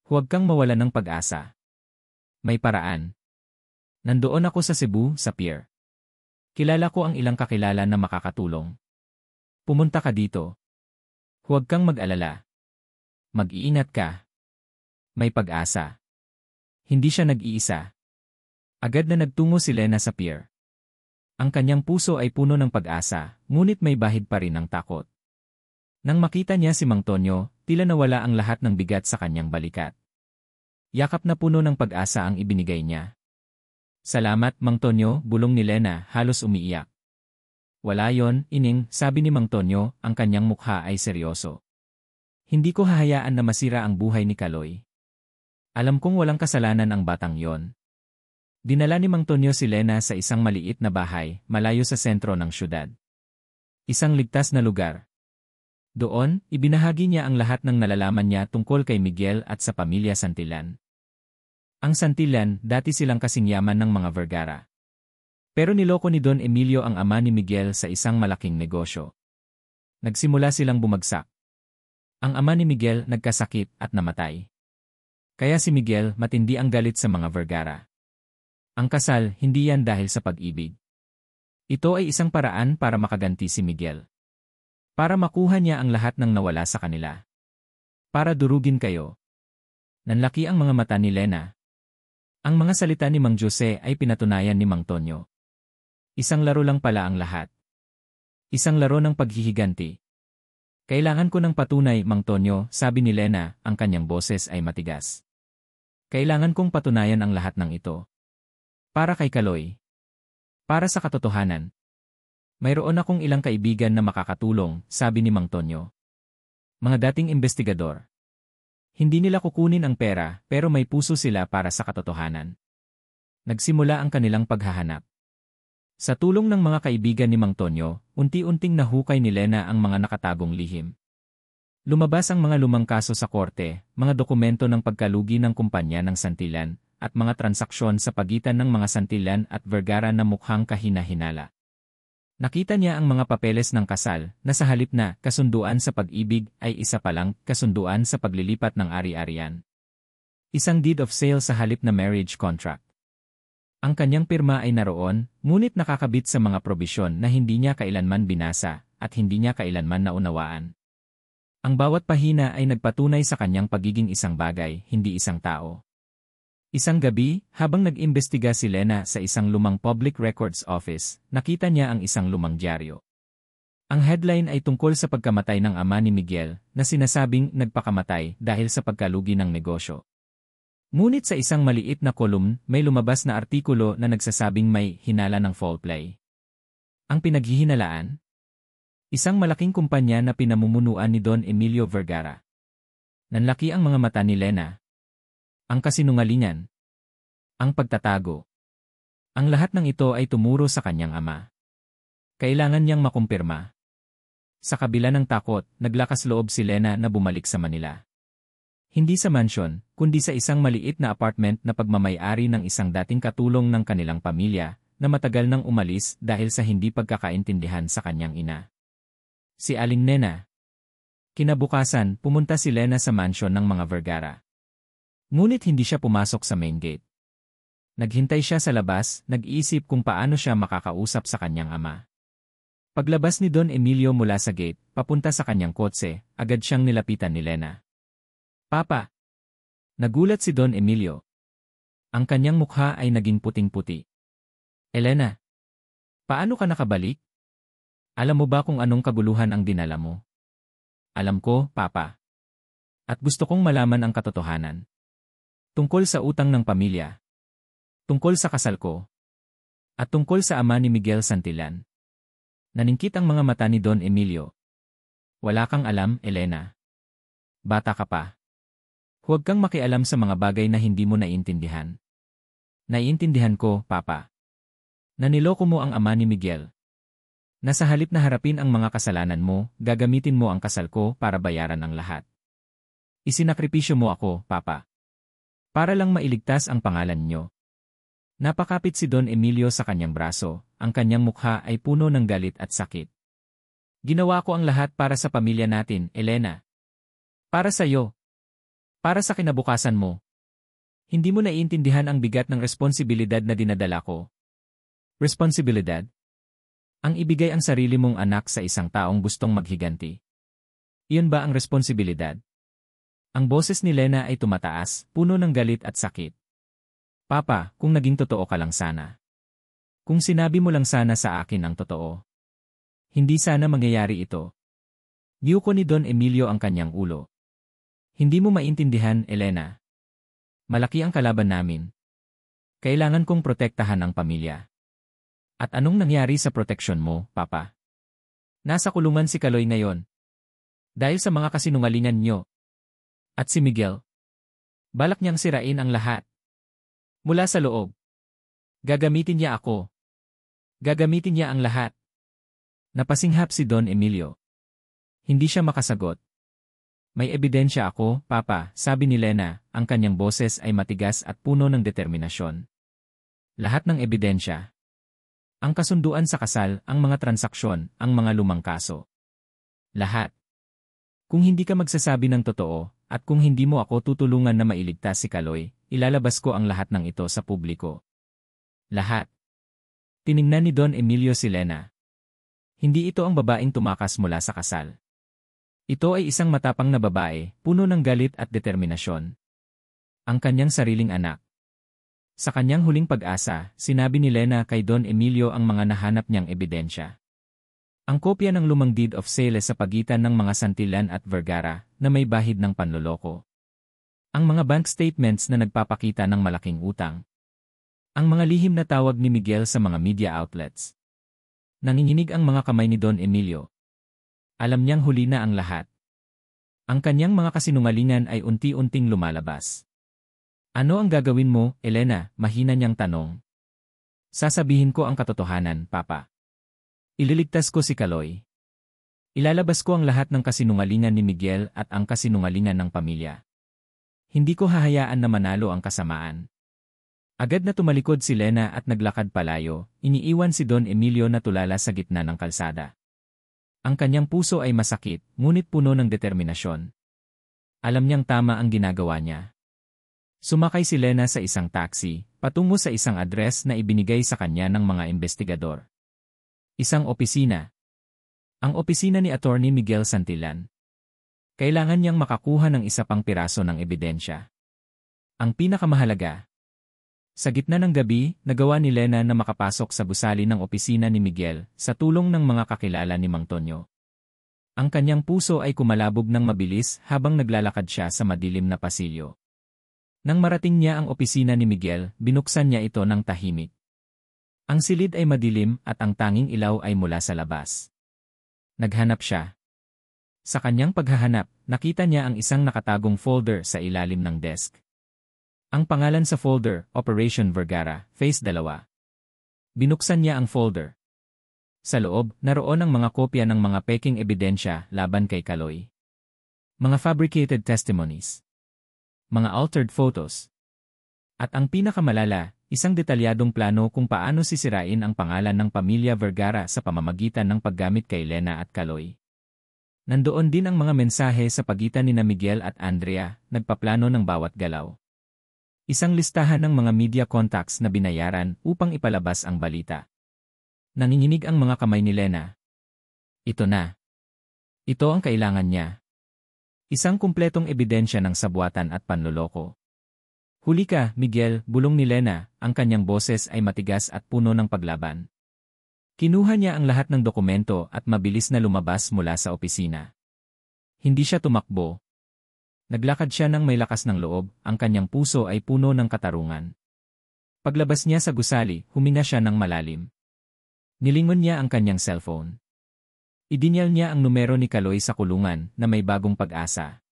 Huwag kang mawalan ng pag-asa. May paraan. Nandoon ako sa Cebu, sa pier. Kilala ko ang ilang kakilala na makakatulong. Pumunta ka dito. Huwag kang mag-alala. Mag-iingat ka. May pag-asa. Hindi siya nag-iisa. Agad na nagtungo si Lena sa pier. Ang kanyang puso ay puno ng pag-asa, ngunit may bahid pa rin ng takot. Nang makita niya si Mang Tonyo, tila nawala ang lahat ng bigat sa kanyang balikat. Yakap na puno ng pag-asa ang ibinigay niya. Salamat, Mang Tonyo, bulong ni Lena, halos umiiyak. Wala yon, ining, sabi ni Mang Tonyo, ang kanyang mukha ay seryoso. Hindi ko hahayaan na masira ang buhay ni Kaloy. Alam kong walang kasalanan ang batang yon. Dinala ni Mang Tonyo si Lena sa isang maliit na bahay, malayo sa sentro ng syudad. Isang ligtas na lugar. Doon, ibinahagi niya ang lahat ng nalalaman niya tungkol kay Miguel at sa pamilya Santillan. Ang Santillan, dati silang kasing yaman ng mga Vergara. Pero niloko ni Don Emilio ang ama ni Miguel sa isang malaking negosyo. Nagsimula silang bumagsak. Ang ama ni Miguel nagkasakit at namatay. Kaya si Miguel matindi ang galit sa mga Vergara. Ang kasal, hindi yan dahil sa pag-ibig. Ito ay isang paraan para makaganti si Miguel. Para makuha niya ang lahat ng nawala sa kanila. Para durugin kayo. Nanlaki ang mga mata ni Lena. Ang mga salita ni Mang Jose ay pinatunayan ni Mang Tonyo. Isang laro lang pala ang lahat. Isang laro ng paghihiganti. Kailangan ko ng patunay, Mang Tonyo, sabi ni Lena, ang kanyang boses ay matigas. Kailangan kong patunayan ang lahat ng ito. Para kay Kaloy. Para sa katotohanan. Mayroon akong ilang kaibigan na makakatulong, sabi ni Mang Tonyo. Mga dating investigador. Hindi nila kukunin ang pera, pero may puso sila para sa katotohanan. Nagsimula ang kanilang paghahanap. Sa tulong ng mga kaibigan ni Mang Tonyo, unti-unting nahukay ni Lena ang mga nakatagong lihim. Lumabas ang mga lumang kaso sa korte, mga dokumento ng pagkalugi ng kumpanya ng Santillan, at mga transaksyon sa pagitan ng mga Santillan at Vergara na mukhang kahina-hinala. Nakita niya ang mga papeles ng kasal, na sa halip na kasunduan sa pag-ibig ay isa palang kasunduan sa paglilipat ng ari-arian. Isang deed of sale sa halip na marriage contract. Ang kanyang pirma ay naroon, ngunit nakakabit sa mga probisyon na hindi niya kailanman binasa at hindi niya kailanman naunawaan. Ang bawat pahina ay nagpatunay sa kanyang pagiging isang bagay, hindi isang tao. Isang gabi, habang nag-imbestiga si Lena sa isang lumang public records office, nakita niya ang isang lumang dyaryo. Ang headline ay tungkol sa pagkamatay ng ama ni Miguel, na sinasabing nagpakamatay dahil sa pagkalugi ng negosyo. Ngunit sa isang maliit na kolumn, may lumabas na artikulo na nagsasabing may hinala ng foul play. Ang pinaghihinalaan? Isang malaking kumpanya na pinamumunuan ni Don Emilio Vergara. Nanlaki ang mga mata ni Lena. Ang kasinungalingan. Ang pagtatago. Ang lahat ng ito ay tumuro sa kanyang ama. Kailangan niyang makumpirma. Sa kabila ng takot, naglakas loob si Lena na bumalik sa Manila. Hindi sa mansyon, kundi sa isang maliit na apartment na pagmamay-ari ng isang dating katulong ng kanilang pamilya, na matagal nang umalis dahil sa hindi pagkakaintindihan sa kanyang ina. Si Aling Nena. Kinabukasan, pumunta si Lena sa mansyon ng mga Vergara. Ngunit hindi siya pumasok sa main gate. Naghintay siya sa labas, nag-iisip kung paano siya makakausap sa kanyang ama. Paglabas ni Don Emilio mula sa gate, papunta sa kanyang kotse, agad siyang nilapitan ni Lena. Papa! Nagulat si Don Emilio. Ang kanyang mukha ay naging puting-puti. Elena! Paano ka nakabalik? Alam mo ba kung anong kaguluhan ang dinala mo? Alam ko, Papa. At gusto kong malaman ang katotohanan. Tungkol sa utang ng pamilya. Tungkol sa kasal ko. At tungkol sa ama ni Miguel Santillan. Naningkit ang mga mata ni Don Emilio. Wala kang alam, Elena. Bata ka pa. Huwag kang makialam sa mga bagay na hindi mo naiintindihan. Naiintindihan ko, Papa. Naniloko mo ang ama ni Miguel. Na sa halip na harapin ang mga kasalanan mo, gagamitin mo ang kasal ko para bayaran ang lahat. Isinakripisyo mo ako, Papa. Para lang mailigtas ang pangalan niyo. Napakapit si Don Emilio sa kanyang braso, ang kanyang mukha ay puno ng galit at sakit. Ginawa ko ang lahat para sa pamilya natin, Elena. Para sa iyo. Para sa kinabukasan mo. Hindi mo naiintindihan ang bigat ng responsibilidad na dinadala ko. Responsibilidad? Ang ibigay ang sarili mong anak sa isang taong gustong maghiganti. Iyon ba ang responsibilidad? Ang boses ni Lena ay tumataas, puno ng galit at sakit. Papa, kung naging totoo ka lang sana. Kung sinabi mo lang sana sa akin ang totoo. Hindi sana mangyayari ito. Giyuko ni Don Emilio ang kanyang ulo. Hindi mo maintindihan, Elena. Malaki ang kalaban namin. Kailangan kong protektahan ang pamilya. At anong nangyari sa proteksyon mo, Papa? Nasa kulungan si Kaloy ngayon. Dahil sa mga kasinungalingan niyo. At si Miguel. Balak niyang sirain ang lahat. Mula sa loob. Gagamitin niya ako. Gagamitin niya ang lahat. Napasinghap si Don Emilio. Hindi siya makasagot. May ebidensya ako, Papa, sabi ni Lena, ang kanyang boses ay matigas at puno ng determinasyon. Lahat ng ebidensya. Ang kasunduan sa kasal, ang mga transaksyon, ang mga lumang kaso. Lahat. Kung hindi ka magsasabi ng totoo, at kung hindi mo ako tutulungan na mailigtas si Kaloy, ilalabas ko ang lahat ng ito sa publiko. Lahat. Tiningnan ni Don Emilio si Lena. Hindi ito ang babaeng tumakas mula sa kasal. Ito ay isang matapang na babae, puno ng galit at determinasyon. Ang kanyang sariling anak. Sa kanyang huling pag-asa, sinabi ni Lena kay Don Emilio ang mga nahanap niyang ebidensya. Ang kopya ng lumang deed of sale sa pagitan ng mga Santillan at Vergara na may bahid ng panloloko. Ang mga bank statements na nagpapakita ng malaking utang. Ang mga lihim na tawag ni Miguel sa mga media outlets. Nanginginig ang mga kamay ni Don Emilio. Alam niyang huli na ang lahat. Ang kanyang mga kasinungalingan ay unti-unting lumalabas. Ano ang gagawin mo, Elena? Mahina niyang tanong. Sasabihin ko ang katotohanan, Papa. Ililigtas ko si Kaloy. Ilalabas ko ang lahat ng kasinungalingan ni Miguel at ang kasinungalingan ng pamilya. Hindi ko hahayaan na manalo ang kasamaan. Agad na tumalikod si Lena at naglakad palayo, iniiwan si Don Emilio na tulala sa gitna ng kalsada. Ang kanyang puso ay masakit, ngunit puno ng determinasyon. Alam niyang tama ang ginagawa niya. Sumakay si Lena sa isang taxi, patungo sa isang address na ibinigay sa kanya ng mga investigador. Isang opisina. Ang opisina ni Attorney Miguel Santillan. Kailangan niyang makakuha ng isa pang piraso ng ebidensya. Ang pinakamahalaga. Sa gitna ng gabi, nagawa ni Lena na makapasok sa gusali ng opisina ni Miguel sa tulong ng mga kakilala ni Mang Tonyo. Ang kanyang puso ay kumalabog ng mabilis habang naglalakad siya sa madilim na pasilyo. Nang marating niya ang opisina ni Miguel, binuksan niya ito ng tahimik. Ang silid ay madilim at ang tanging ilaw ay mula sa labas. Naghanap siya. Sa kanyang paghahanap, nakita niya ang isang nakatagong folder sa ilalim ng desk. Ang pangalan sa folder, Operation Vergara, Phase 2. Binuksan niya ang folder. Sa loob, naroon ang mga kopya ng mga peking ebidensya laban kay Kaloy. Mga fabricated testimonies. Mga altered photos. At ang pinakamalala, isang detalyadong plano kung paano sisirain ang pangalan ng pamilya Vergara sa pamamagitan ng paggamit kay Lena at Kaloy. Nandoon din ang mga mensahe sa pagitan ni Miguel at Andrea, nagpaplano ng bawat galaw. Isang listahan ng mga media contacts na binayaran upang ipalabas ang balita. Nanginginig ang mga kamay ni Lena. Ito na. Ito ang kailangan niya. Isang kumpletong ebidensya ng sabwatan at panloloko. Huli ka, Miguel, bulong ni Lena, ang kanyang boses ay matigas at puno ng paglaban. Kinuha niya ang lahat ng dokumento at mabilis na lumabas mula sa opisina. Hindi siya tumakbo. Naglakad siya ng may lakas ng loob, ang kanyang puso ay puno ng katarungan. Paglabas niya sa gusali, huminga siya ng malalim. Nilingon niya ang kanyang cellphone. Idinyal niya ang numero ni Kaloy sa kulungan na may bagong pag-asa.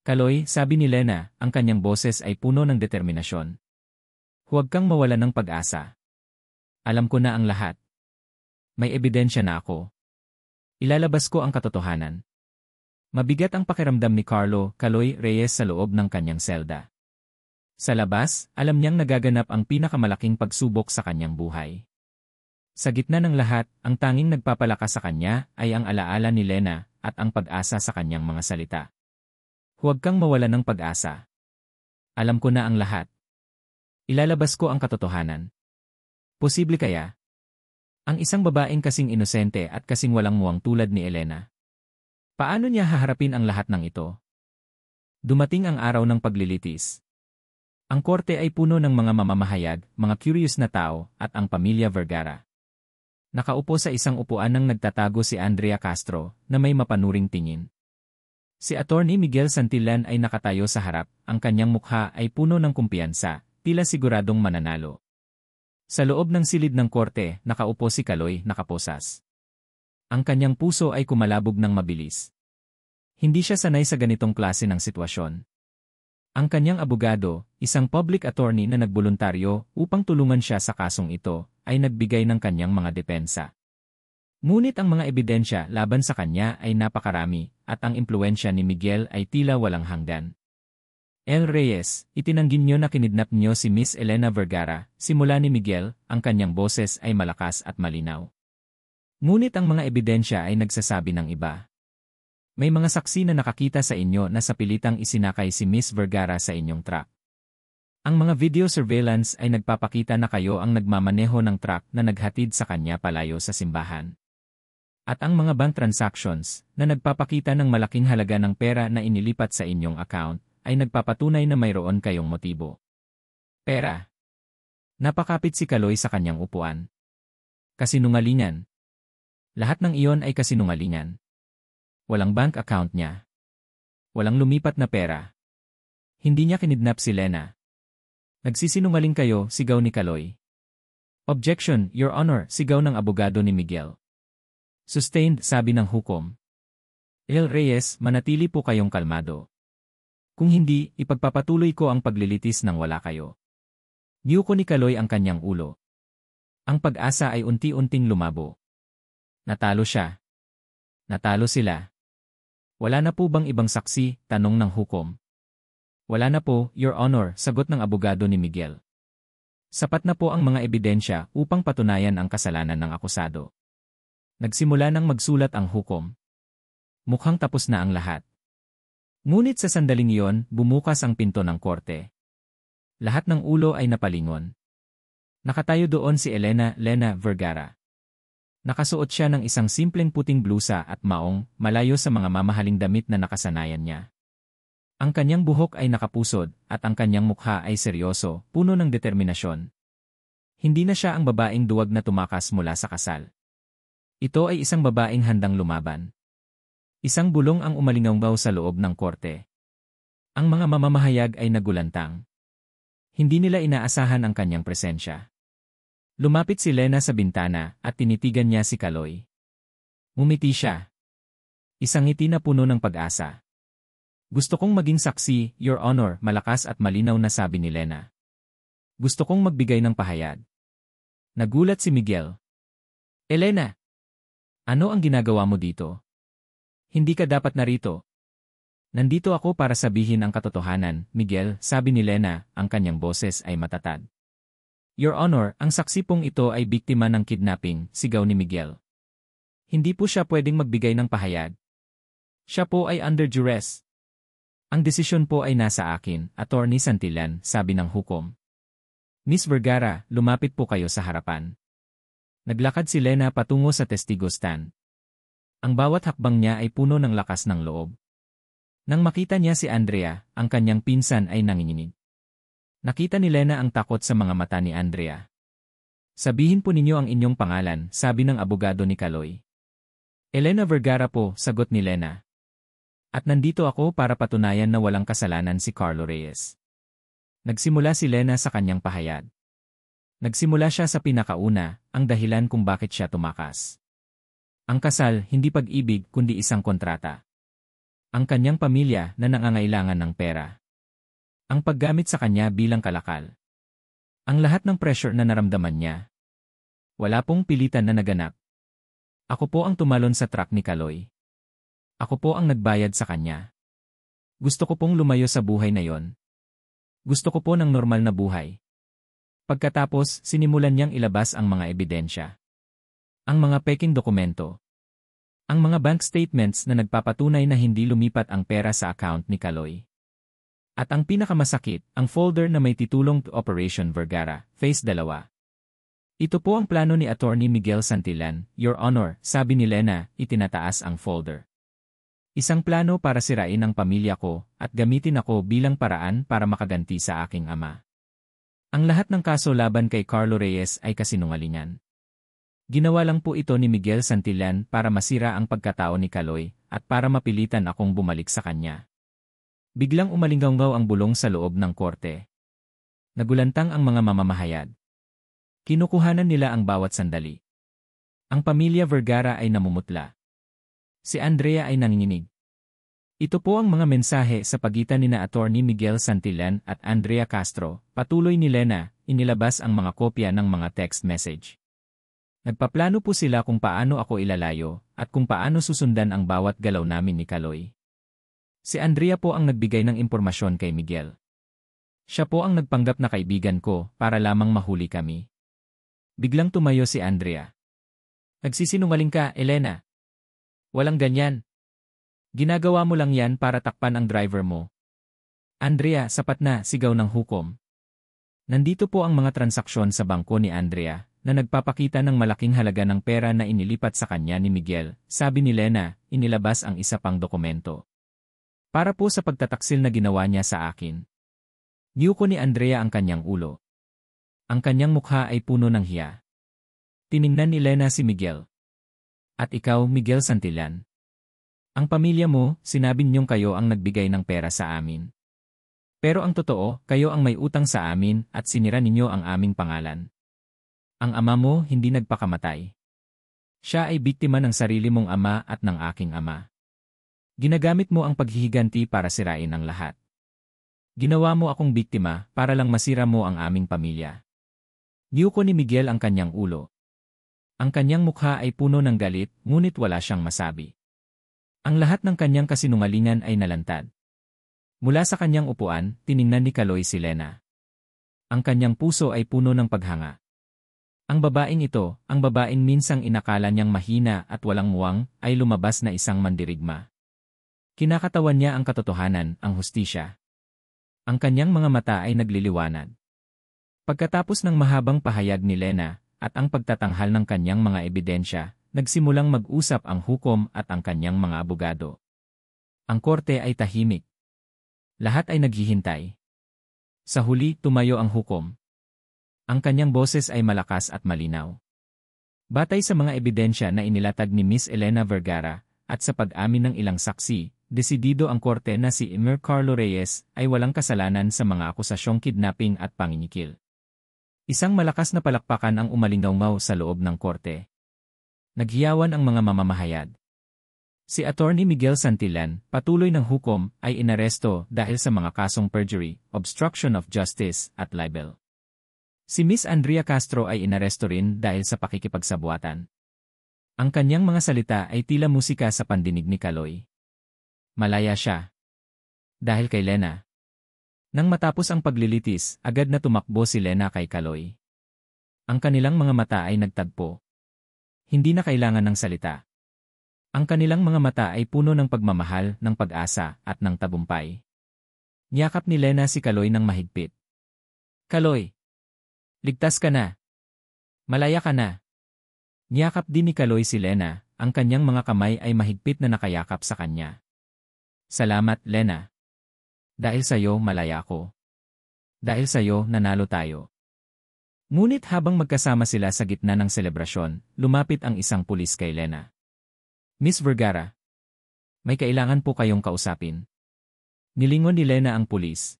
Kaloy, sabi ni Lena, ang kanyang boses ay puno ng determinasyon. Huwag kang mawala ng pag-asa. Alam ko na ang lahat. May ebidensya na ako. Ilalabas ko ang katotohanan. Mabigat ang pakiramdam ni Carlo Kaloy Reyes sa loob ng kanyang selda. Sa labas, alam niyang nagaganap ang pinakamalaking pagsubok sa kanyang buhay. Sa gitna ng lahat, ang tanging nagpapalakas sa kanya ay ang alaala ni Lena at ang pag-asa sa kanyang mga salita. Huwag kang mawala ng pag-asa. Alam ko na ang lahat. Ilalabas ko ang katotohanan. Posible kaya? Ang isang babaeng kasing inosente at kasing walang muwang tulad ni Elena. Paano niya haharapin ang lahat ng ito? Dumating ang araw ng paglilitis. Ang korte ay puno ng mga mamamahayag, mga curious na tao, at ang pamilya Vergara. Nakaupo sa isang upuan ng nagtatago si Andrea Castro, na may mapanuring tingin. Si Attorney Miguel Santillan ay nakatayo sa harap, ang kanyang mukha ay puno ng kumpiyansa, tila siguradong mananalo. Sa loob ng silid ng korte, nakaupo si Kaloy, nakaposas. Ang kanyang puso ay kumalabog ng mabilis. Hindi siya sanay sa ganitong klase ng sitwasyon. Ang kanyang abogado, isang public attorney na nagboluntaryo upang tulungan siya sa kasong ito, ay nagbigay ng kanyang mga depensa. Ngunit ang mga ebidensya laban sa kanya ay napakarami, at ang impluwensya ni Miguel ay tila walang hanggan. El Reyes, itinanggi niyo na kinidnap niyo si Miss Elena Vergara. Simula ni Miguel, ang kanyang boses ay malakas at malinaw. Ngunit ang mga ebidensya ay nagsasabi ng iba. May mga saksi na nakakita sa inyo na sa pilitang isinakay si Miss Vergara sa inyong truck. Ang mga video surveillance ay nagpapakita na kayo ang nagmamaneho ng truck na naghatid sa kanya palayo sa simbahan. At ang mga bank transactions na nagpapakita ng malaking halaga ng pera na inilipat sa inyong account ay nagpapatunay na mayroon kayong motibo. Pera. Napakapit si Kaloy sa kanyang upuan. Kasinungalingan. Lahat ng iyon ay kasinungalingan. Walang bank account niya. Walang lumipat na pera. Hindi niya kinidnap si Lena. Nagsisinungaling kayo, sigaw ni Kaloy. Objection, Your Honor, sigaw ng abogado ni Miguel. Sustained, sabi ng hukom. El Reyes, manatili po kayong kalmado. Kung hindi, ipagpapatuloy ko ang paglilitis nang wala kayo. Niyuko ni Kaloy ang kanyang ulo. Ang pag-asa ay unti-unting lumabo. Natalo siya. Natalo sila. Wala na po bang ibang saksi? Tanong ng hukom. Wala na po, Your Honor, sagot ng abogado ni Miguel. Sapat na po ang mga ebidensya upang patunayan ang kasalanan ng akusado. Nagsimula nang magsulat ang hukom. Mukhang tapos na ang lahat. Ngunit sa sandaling iyon, bumukas ang pinto ng korte. Lahat ng ulo ay napalingon. Nakatayo doon si Elena Vergara. Nakasuot siya ng isang simpleng puting blusa at maong, malayo sa mga mamahaling damit na nakasanayan niya. Ang kanyang buhok ay nakapusod, at ang kanyang mukha ay seryoso, puno ng determinasyon. Hindi na siya ang babaeng duwag na tumakas mula sa kasal. Ito ay isang babaeng handang lumaban. Isang bulong ang umalingangbaw sa loob ng korte. Ang mga mamamahayag ay nagulantang. Hindi nila inaasahan ang kanyang presensya. Lumapit si Lena sa bintana at tinitigan niya si Kaloy. Ngumiti siya. Isang ngiti na puno ng pag-asa. Gusto kong maging saksi, Your Honor, malakas at malinaw na sabi ni Lena. Gusto kong magbigay ng pahayag. Nagulat si Miguel. Elena! Ano ang ginagawa mo dito? Hindi ka dapat narito. Nandito ako para sabihin ang katotohanan, Miguel, sabi ni Lena, ang kanyang boses ay matatag. Your Honor, ang saksi pong ito ay biktima ng kidnapping, sigaw ni Miguel. Hindi po siya pwedeng magbigay ng pahayag. Siya po ay under duress. Ang desisyon po ay nasa akin, Attorney Santillan, sabi ng hukom. Miss Vergara, lumapit po kayo sa harapan. Naglakad si Lena patungo sa testigo stand. Ang bawat hakbang niya ay puno ng lakas ng loob. Nang makita niya si Andrea, ang kanyang pinsan ay nanginginig. Nakita ni Lena ang takot sa mga mata ni Andrea. Sabihin po ninyo ang inyong pangalan, sabi ng abogado ni Kaloy. Elena Vergara po, sagot ni Lena. At nandito ako para patunayan na walang kasalanan si Carlo Reyes. Nagsimula si Lena sa kanyang pahayag. Nagsimula siya sa pinakauna, ang dahilan kung bakit siya tumakas. Ang kasal, hindi pag-ibig kundi isang kontrata. Ang kanyang pamilya na nangangailangan ng pera. Ang paggamit sa kanya bilang kalakal. Ang lahat ng pressure na naramdaman niya. Wala pong pilitan na naganap. Ako po ang tumalon sa truck ni Kaloy. Ako po ang nagbayad sa kanya. Gusto ko pong lumayo sa buhay na yon. Gusto ko po ng normal na buhay. Pagkatapos, sinimulan niyang ilabas ang mga ebidensya. Ang mga peking dokumento. Ang mga bank statements na nagpapatunay na hindi lumipat ang pera sa account ni Kaloy. At ang pinakamasakit, ang folder na may titulong to Operation Vergara, Phase 2. Ito po ang plano ni Attorney Miguel Santillan, Your Honor, sabi ni Lena, itinataas ang folder. Isang plano para sirain ang pamilya ko at gamitin ako bilang paraan para makaganti sa aking ama. Ang lahat ng kaso laban kay Carlo Reyes ay kasinungalingan. Ginawa lang po ito ni Miguel Santillan para masira ang pagkatao ni Kaloy at para mapilitan akong bumalik sa kanya. Biglang umalinggaw ang bulong sa loob ng korte. Nagulantang ang mga mamamahayag. Kinukuhanan nila ang bawat sandali. Ang pamilya Vergara ay namumutla. Si Andrea ay nanginginig. Ito po ang mga mensahe sa pagitan nina Attorney Miguel Santillan at Andrea Castro. Patuloy ni Lena, inilabas ang mga kopya ng mga text message. Nagpaplano po sila kung paano ako ilalayo at kung paano susundan ang bawat galaw namin ni Kaloy. Si Andrea po ang nagbigay ng impormasyon kay Miguel. Siya po ang nagpanggap na kaibigan ko para lamang mahuli kami. Biglang tumayo si Andrea. Nagsisinungaling ka, Elena. Walang ganyan. Ginagawa mo lang yan para takpan ang driver mo. Andrea, sapat na, sigaw ng hukom. Nandito po ang mga transaksyon sa bangko ni Andrea na nagpapakita ng malaking halaga ng pera na inilipat sa kanya ni Miguel. Sabi ni Lena, inilabas ang isa pang dokumento. Para po sa pagtataksil na ginawa niya sa akin. Niyuko ni Andrea ang kanyang ulo. Ang kanyang mukha ay puno ng hiya. Tiningnan ni Lena si Miguel. At ikaw, Miguel Santillan. Ang pamilya mo, sinabi niyong kayo ang nagbigay ng pera sa amin. Pero ang totoo, kayo ang may utang sa amin at sinira ninyo ang aming pangalan. Ang ama mo hindi nagpakamatay. Siya ay biktima ng sarili mong ama at ng aking ama. Ginagamit mo ang paghihiganti para sirain ang lahat. Ginawa mo akong biktima para lang masira mo ang aming pamilya. Niyuko ni Miguel ang kanyang ulo. Ang kanyang mukha ay puno ng galit, ngunit wala siyang masabi. Ang lahat ng kanyang kasinungalingan ay nalantad. Mula sa kanyang upuan, tiningnan ni Kaloy si Lena. Ang kanyang puso ay puno ng paghanga. Ang babaeng ito, ang babaeng minsang inakala niyang mahina at walang muwang, ay lumabas na isang mandirigma. Kinakatawan niya ang katotohanan, ang hustisya. Ang kanyang mga mata ay nagliliwanag. Pagkatapos ng mahabang pahayag ni Lena, at ang pagtatanghal ng kanyang mga ebidensya, nagsimulang mag-usap ang hukom at ang kanyang mga abogado. Ang korte ay tahimik. Lahat ay naghihintay. Sa huli, tumayo ang hukom. Ang kanyang boses ay malakas at malinaw. Batay sa mga ebidensya na inilatag ni Miss Elena Vergara, at sa pag-amin ng ilang saksi, desidido ang korte na si Emer Carlo Reyes ay walang kasalanan sa mga akusasyong kidnapping at panginikil. Isang malakas na palakpakan ang umalinggaw sa loob ng korte. Naghiyawan ang mga mamamahayag. Si Attorney Miguel Santillan, patuloy ng hukom, ay inaresto dahil sa mga kasong perjury, obstruction of justice, at libel. Si Miss Andrea Castro ay inaresto rin dahil sa pakikipagsabuatan. Ang kanyang mga salita ay tila musika sa pandinig ni Kaloy. Malaya siya. Dahil kay Lena. Nang matapos ang paglilitis, agad na tumakbo si Lena kay Kaloy. Ang kanilang mga mata ay nagtagpo. Hindi na kailangan ng salita. Ang kanilang mga mata ay puno ng pagmamahal, ng pag-asa, at ng tagumpay. Niyakap ni Lena si Kaloy ng mahigpit. Kaloy! Ligtas ka na! Malaya ka na! Niyakap din ni Kaloy si Lena, ang kanyang mga kamay ay mahigpit na nakayakap sa kanya. Salamat, Lena. Dahil sa'yo, malaya ko. Dahil sa'yo, nanalo tayo. Ngunit habang magkasama sila sa gitna ng selebrasyon, lumapit ang isang pulis kay Lena. Miss Vergara, may kailangan po kayong kausapin. Nilingon ni Lena ang pulis.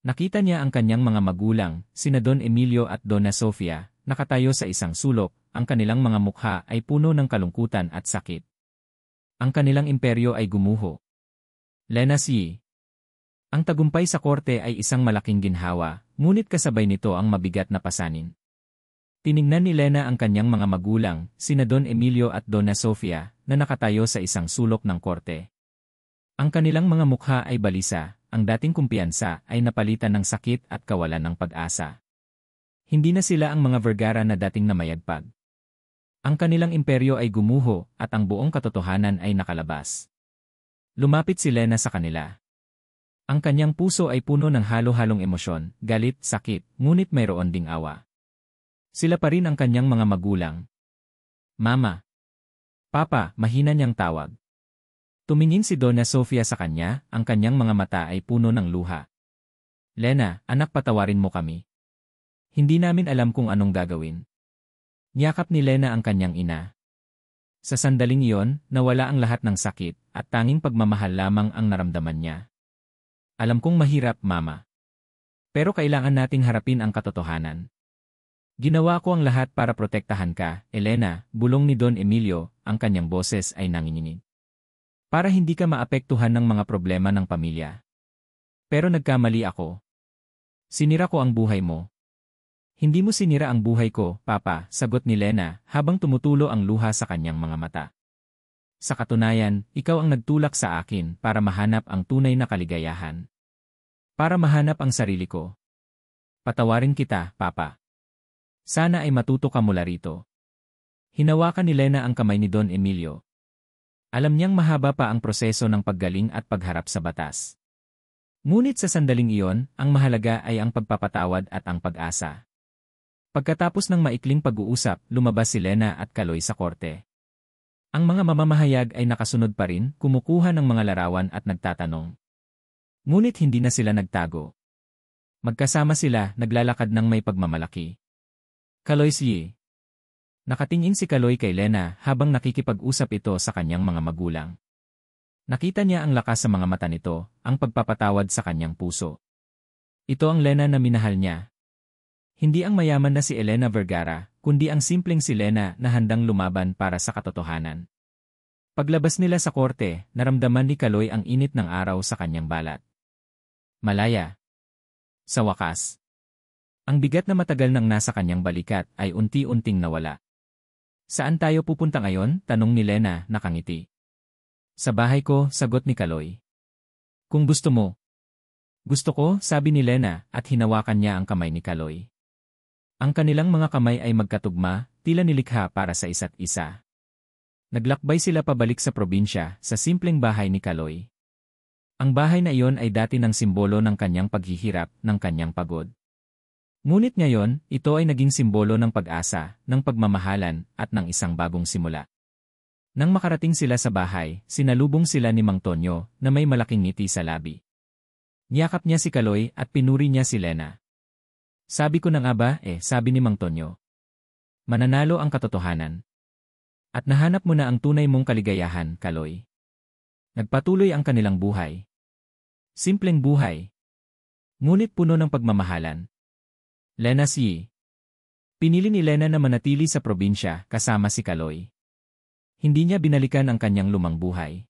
Nakita niya ang kanyang mga magulang, sina Don Emilio at Donna Sofia, nakatayo sa isang sulok, ang kanilang mga mukha ay puno ng kalungkutan at sakit. Ang kanilang imperyo ay gumuho. Lena si. Ang tagumpay sa korte ay isang malaking ginhawa, ngunit kasabay nito ang mabigat na pasanin. Tiningnan ni Lena ang kanyang mga magulang, sina Don Emilio at Donna Sofia, na nakatayo sa isang sulok ng korte. Ang kanilang mga mukha ay balisa, ang dating kumpiyansa ay napalitan ng sakit at kawalan ng pag-asa. Hindi na sila ang mga Vergara na dating namayagpag. Ang kanilang imperyo ay gumuho at ang buong katotohanan ay nakalabas. Lumapit si Lena sa kanila. Ang kanyang puso ay puno ng halo-halong emosyon, galit, sakit, ngunit mayroon ding awa. Sila pa rin ang kanyang mga magulang. Mama. Papa, mahina niyang tawag. Tumingin si Donna Sofia sa kanya, ang kanyang mga mata ay puno ng luha. Lena, anak, patawarin mo kami. Hindi namin alam kung anong gagawin. Niyakap ni Lena ang kanyang ina. Sa sandaling iyon, nawala ang lahat ng sakit, at tanging pagmamahal lamang ang naramdaman niya. Alam kong mahirap, Mama. Pero kailangan nating harapin ang katotohanan. Ginawa ko ang lahat para protektahan ka, Elena, bulong ni Don Emilio, ang kanyang boses ay nanginginig. Para hindi ka maapektuhan ng mga problema ng pamilya. Pero nagkamali ako. Sinira ko ang buhay mo. Hindi mo sinira ang buhay ko, Papa, sagot ni Lena habang tumutulo ang luha sa kanyang mga mata. Sa katunayan, ikaw ang nagtulak sa akin para mahanap ang tunay na kaligayahan. Para mahanap ang sarili ko. Patawarin kita, Papa. Sana ay matuto ka mula rito. Hinawakan ni Lena ang kamay ni Don Emilio. Alam niyang mahaba pa ang proseso ng paggaling at pagharap sa batas. Ngunit sa sandaling iyon, ang mahalaga ay ang pagpapatawad at ang pag-asa. Pagkatapos ng maikling pag-uusap, lumabas si Lena at Kaloy sa korte. Ang mga mamamahayag ay nakasunod pa rin, kumukuha ng mga larawan at nagtatanong. Ngunit hindi na sila nagtago. Magkasama sila, naglalakad ng may pagmamalaki. Kaloy siye. Nakatingin si Kaloy kay Lena habang nakikipag-usap ito sa kanyang mga magulang. Nakita niya ang lakas sa mga mata nito, ang pagpapatawad sa kanyang puso. Ito ang Lena na minahal niya. Hindi ang mayaman na si Elena Vergara, kundi ang simpleng si Lena na handang lumaban para sa katotohanan. Paglabas nila sa korte, naramdaman ni Kaloy ang init ng araw sa kanyang balat. Malaya. Sa wakas. Ang bigat na matagal nang nasa kanyang balikat ay unti-unting nawala. Saan tayo pupunta ngayon? Tanong ni Lena, nakangiti. Sa bahay ko, sagot ni Kaloy. Kung gusto mo. Gusto ko, sabi ni Lena at hinawakan niya ang kamay ni Kaloy. Ang kanilang mga kamay ay magkatugma, tila nilikha para sa isa't isa. Naglakbay sila pabalik sa probinsya, sa simpleng bahay ni Kaloy. Ang bahay na iyon ay dati ng simbolo ng kanyang paghihirap, ng kanyang pagod. Ngunit ngayon, ito ay naging simbolo ng pag-asa, ng pagmamahalan, at ng isang bagong simula. Nang makarating sila sa bahay, sinalubong sila ni Mang Tonyo, na may malaking ngiti sa labi. Niyakap niya si Kaloy at pinuri niya si Lena. Sabi ko na nga ba, sabi ni Mang Tonyo. Mananalo ang katotohanan. At nahanap mo na ang tunay mong kaligayahan, Kaloy. Nagpatuloy ang kanilang buhay. Simpleng buhay. Ngunit puno ng pagmamahalan. Lena si. Pinili ni Lena na manatili sa probinsya kasama si Kaloy. Hindi niya binalikan ang kanyang lumang buhay.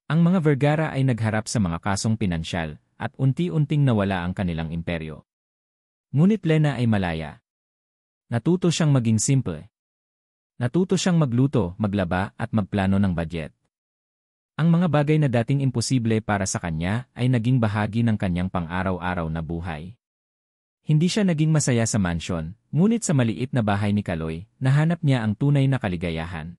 Ang mga Vergara ay nagharap sa mga kasong pinansyal at unti-unting nawala ang kanilang imperyo. Ngunit Lena ay malaya. Natuto siyang maging simple. Natuto siyang magluto, maglaba at magplano ng budget. Ang mga bagay na dating imposible para sa kanya ay naging bahagi ng kanyang pang-araw-araw na buhay. Hindi siya naging masaya sa mansyon, ngunit sa maliit na bahay ni Kaloy, nahanap niya ang tunay na kaligayahan.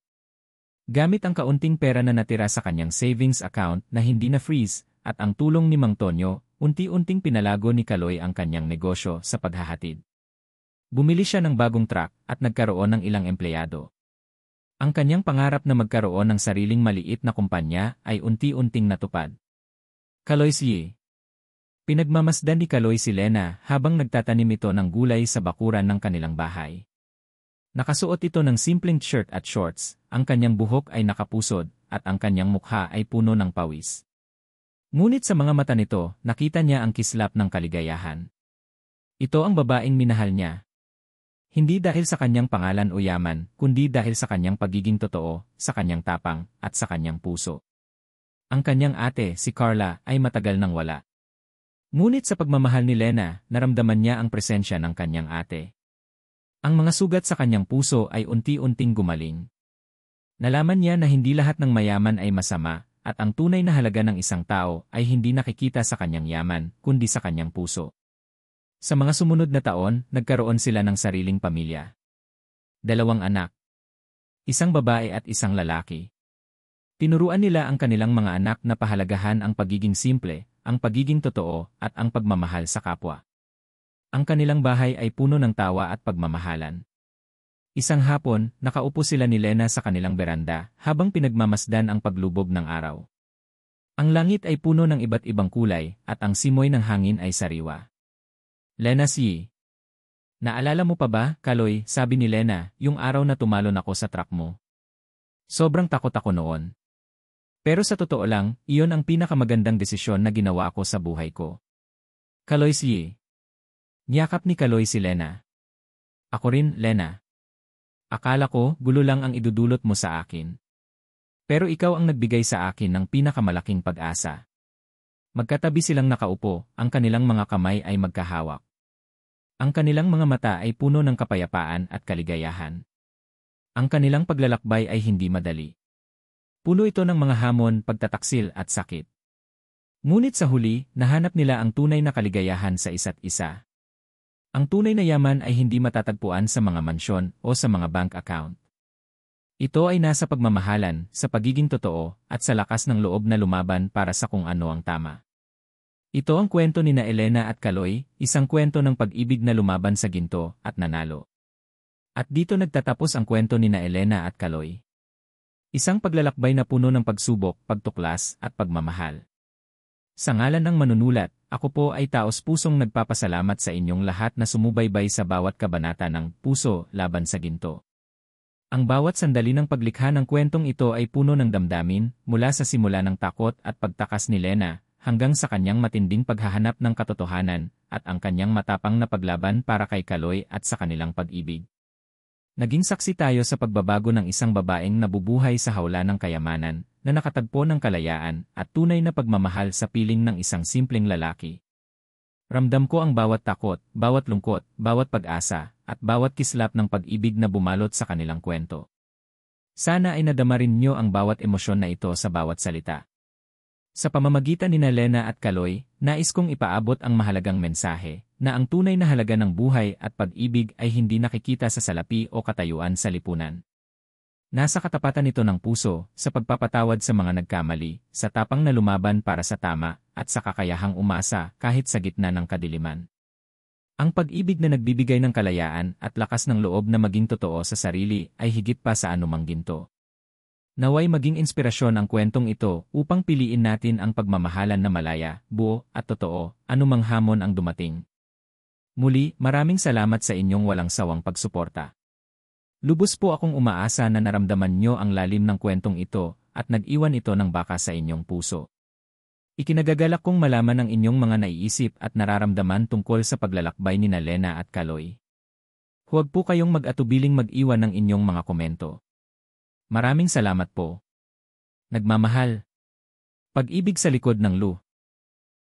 Gamit ang kaunting pera na natira sa kanyang savings account na hindi na-freeze, at ang tulong ni Mang Tonyo, unti-unting pinalago ni Kaloy ang kanyang negosyo sa paghahatid. Bumili siya ng bagong truck at nagkaroon ng ilang empleyado. Ang kanyang pangarap na magkaroon ng sariling maliit na kumpanya ay unti-unting natupad. Kaloy siye. Pinagmamasdan ni Kaloy si Lena habang nagtatanim ito ng gulay sa bakuran ng kanilang bahay. Nakasuot ito ng simpleng shirt at shorts, ang kanyang buhok ay nakapusod, at ang kanyang mukha ay puno ng pawis. Ngunit sa mga mata nito, nakita niya ang kislap ng kaligayahan. Ito ang babaeng minahal niya. Hindi dahil sa kanyang pangalan o yaman, kundi dahil sa kanyang pagiging totoo, sa kanyang tapang, at sa kanyang puso. Ang kanyang ate, si Carla, ay matagal nang wala. Ngunit sa pagmamahal ni Lena, naramdaman niya ang presensya ng kanyang ate. Ang mga sugat sa kanyang puso ay unti-unting gumaling. Nalaman niya na hindi lahat ng mayaman ay masama, at ang tunay na halaga ng isang tao ay hindi nakikita sa kanyang yaman, kundi sa kanyang puso. Sa mga sumunod na taon, nagkaroon sila ng sariling pamilya. 2 anak. Isang babae at isang lalaki. Tinuruan nila ang kanilang mga anak na pahalagahan ang pagiging simple, ang pagiging totoo, at ang pagmamahal sa kapwa. Ang kanilang bahay ay puno ng tawa at pagmamahalan. Isang hapon, nakaupo sila ni Lena sa kanilang beranda habang pinagmamasdan ang paglubog ng araw. Ang langit ay puno ng iba't ibang kulay at ang simoy ng hangin ay sariwa. Lena si. Naalala mo pa ba, Kaloy, sabi ni Lena, yung araw na tumalon ako sa truck mo? Sobrang takot ako noon. Pero sa totoo lang, iyon ang pinakamagandang desisyon na ginawa ko sa buhay ko. Kaloy si. Niyakap ni Kaloy si Lena. Ako rin, Lena. Akala ko, gulo lang ang idudulot mo sa akin. Pero ikaw ang nagbigay sa akin ng pinakamalaking pag-asa. Magkatabi silang nakaupo, ang kanilang mga kamay ay magkahawak. Ang kanilang mga mata ay puno ng kapayapaan at kaligayahan. Ang kanilang paglalakbay ay hindi madali. Puno ito ng mga hamon, pagtataksil at sakit. Ngunit sa huli, nahanap nila ang tunay na kaligayahan sa isa't isa. Ang tunay na yaman ay hindi matatagpuan sa mga mansyon o sa mga bank account. Ito ay nasa pagmamahalan, sa pagiging totoo, at sa lakas ng loob na lumaban para sa kung ano ang tama. Ito ang kwento ni na Elena at Kaloy, isang kwento ng pag-ibig na lumaban sa ginto at nanalo. At dito nagtatapos ang kwento ni na Elena at Kaloy. Isang paglalakbay na puno ng pagsubok, pagtuklas, at pagmamahal. Sa ngalan ng manunulat, ako po ay taos-pusong nagpapasalamat sa inyong lahat na sumubaybay sa bawat kabanata ng Puso Laban sa Ginto. Ang bawat sandali ng paglikha ng kwentong ito ay puno ng damdamin, mula sa simula ng takot at pagtakas ni Lena, hanggang sa kanyang matinding paghahanap ng katotohanan, at ang kanyang matapang na paglaban para kay Kaloy at sa kanilang pag-ibig. Naging saksi tayo sa pagbabago ng isang babaeng nabubuhay sa hawla ng kayamanan, na nakatagpo ng kalayaan at tunay na pagmamahal sa piling ng isang simpleng lalaki. Ramdam ko ang bawat takot, bawat lungkot, bawat pag-asa, at bawat kislap ng pag-ibig na bumalot sa kanilang kwento. Sana ay nadama rin niyo ang bawat emosyon na ito sa bawat salita. Sa pamamagitan ni Lena at Kaloy, nais kong ipaabot ang mahalagang mensahe, na ang tunay na halaga ng buhay at pag-ibig ay hindi nakikita sa salapi o katayuan sa lipunan. Nasa katapatan ito ng puso, sa pagpapatawad sa mga nagkamali, sa tapang na lumaban para sa tama, at sa kakayahang umasa kahit sa gitna ng kadiliman. Ang pag-ibig na nagbibigay ng kalayaan at lakas ng loob na maging totoo sa sarili ay higit pa sa anumang ginto. Naway maging inspirasyon ang kwentong ito upang piliin natin ang pagmamahalan na malaya, buo, at totoo, anumang hamon ang dumating. Muli, maraming salamat sa inyong walang sawang pagsuporta. Lubos po akong umaasa na naramdaman nyo ang lalim ng kwentong ito at nag-iwan ito ng baka sa inyong puso. Ikinagagalak kong malaman ang inyong mga naiisip at nararamdaman tungkol sa paglalakbay ni Lena at Kaloy. Huwag po kayong mag-atubiling mag-iwan ng inyong mga komento. Maraming salamat po. Nagmamahal. Pag-ibig sa likod ng Lu.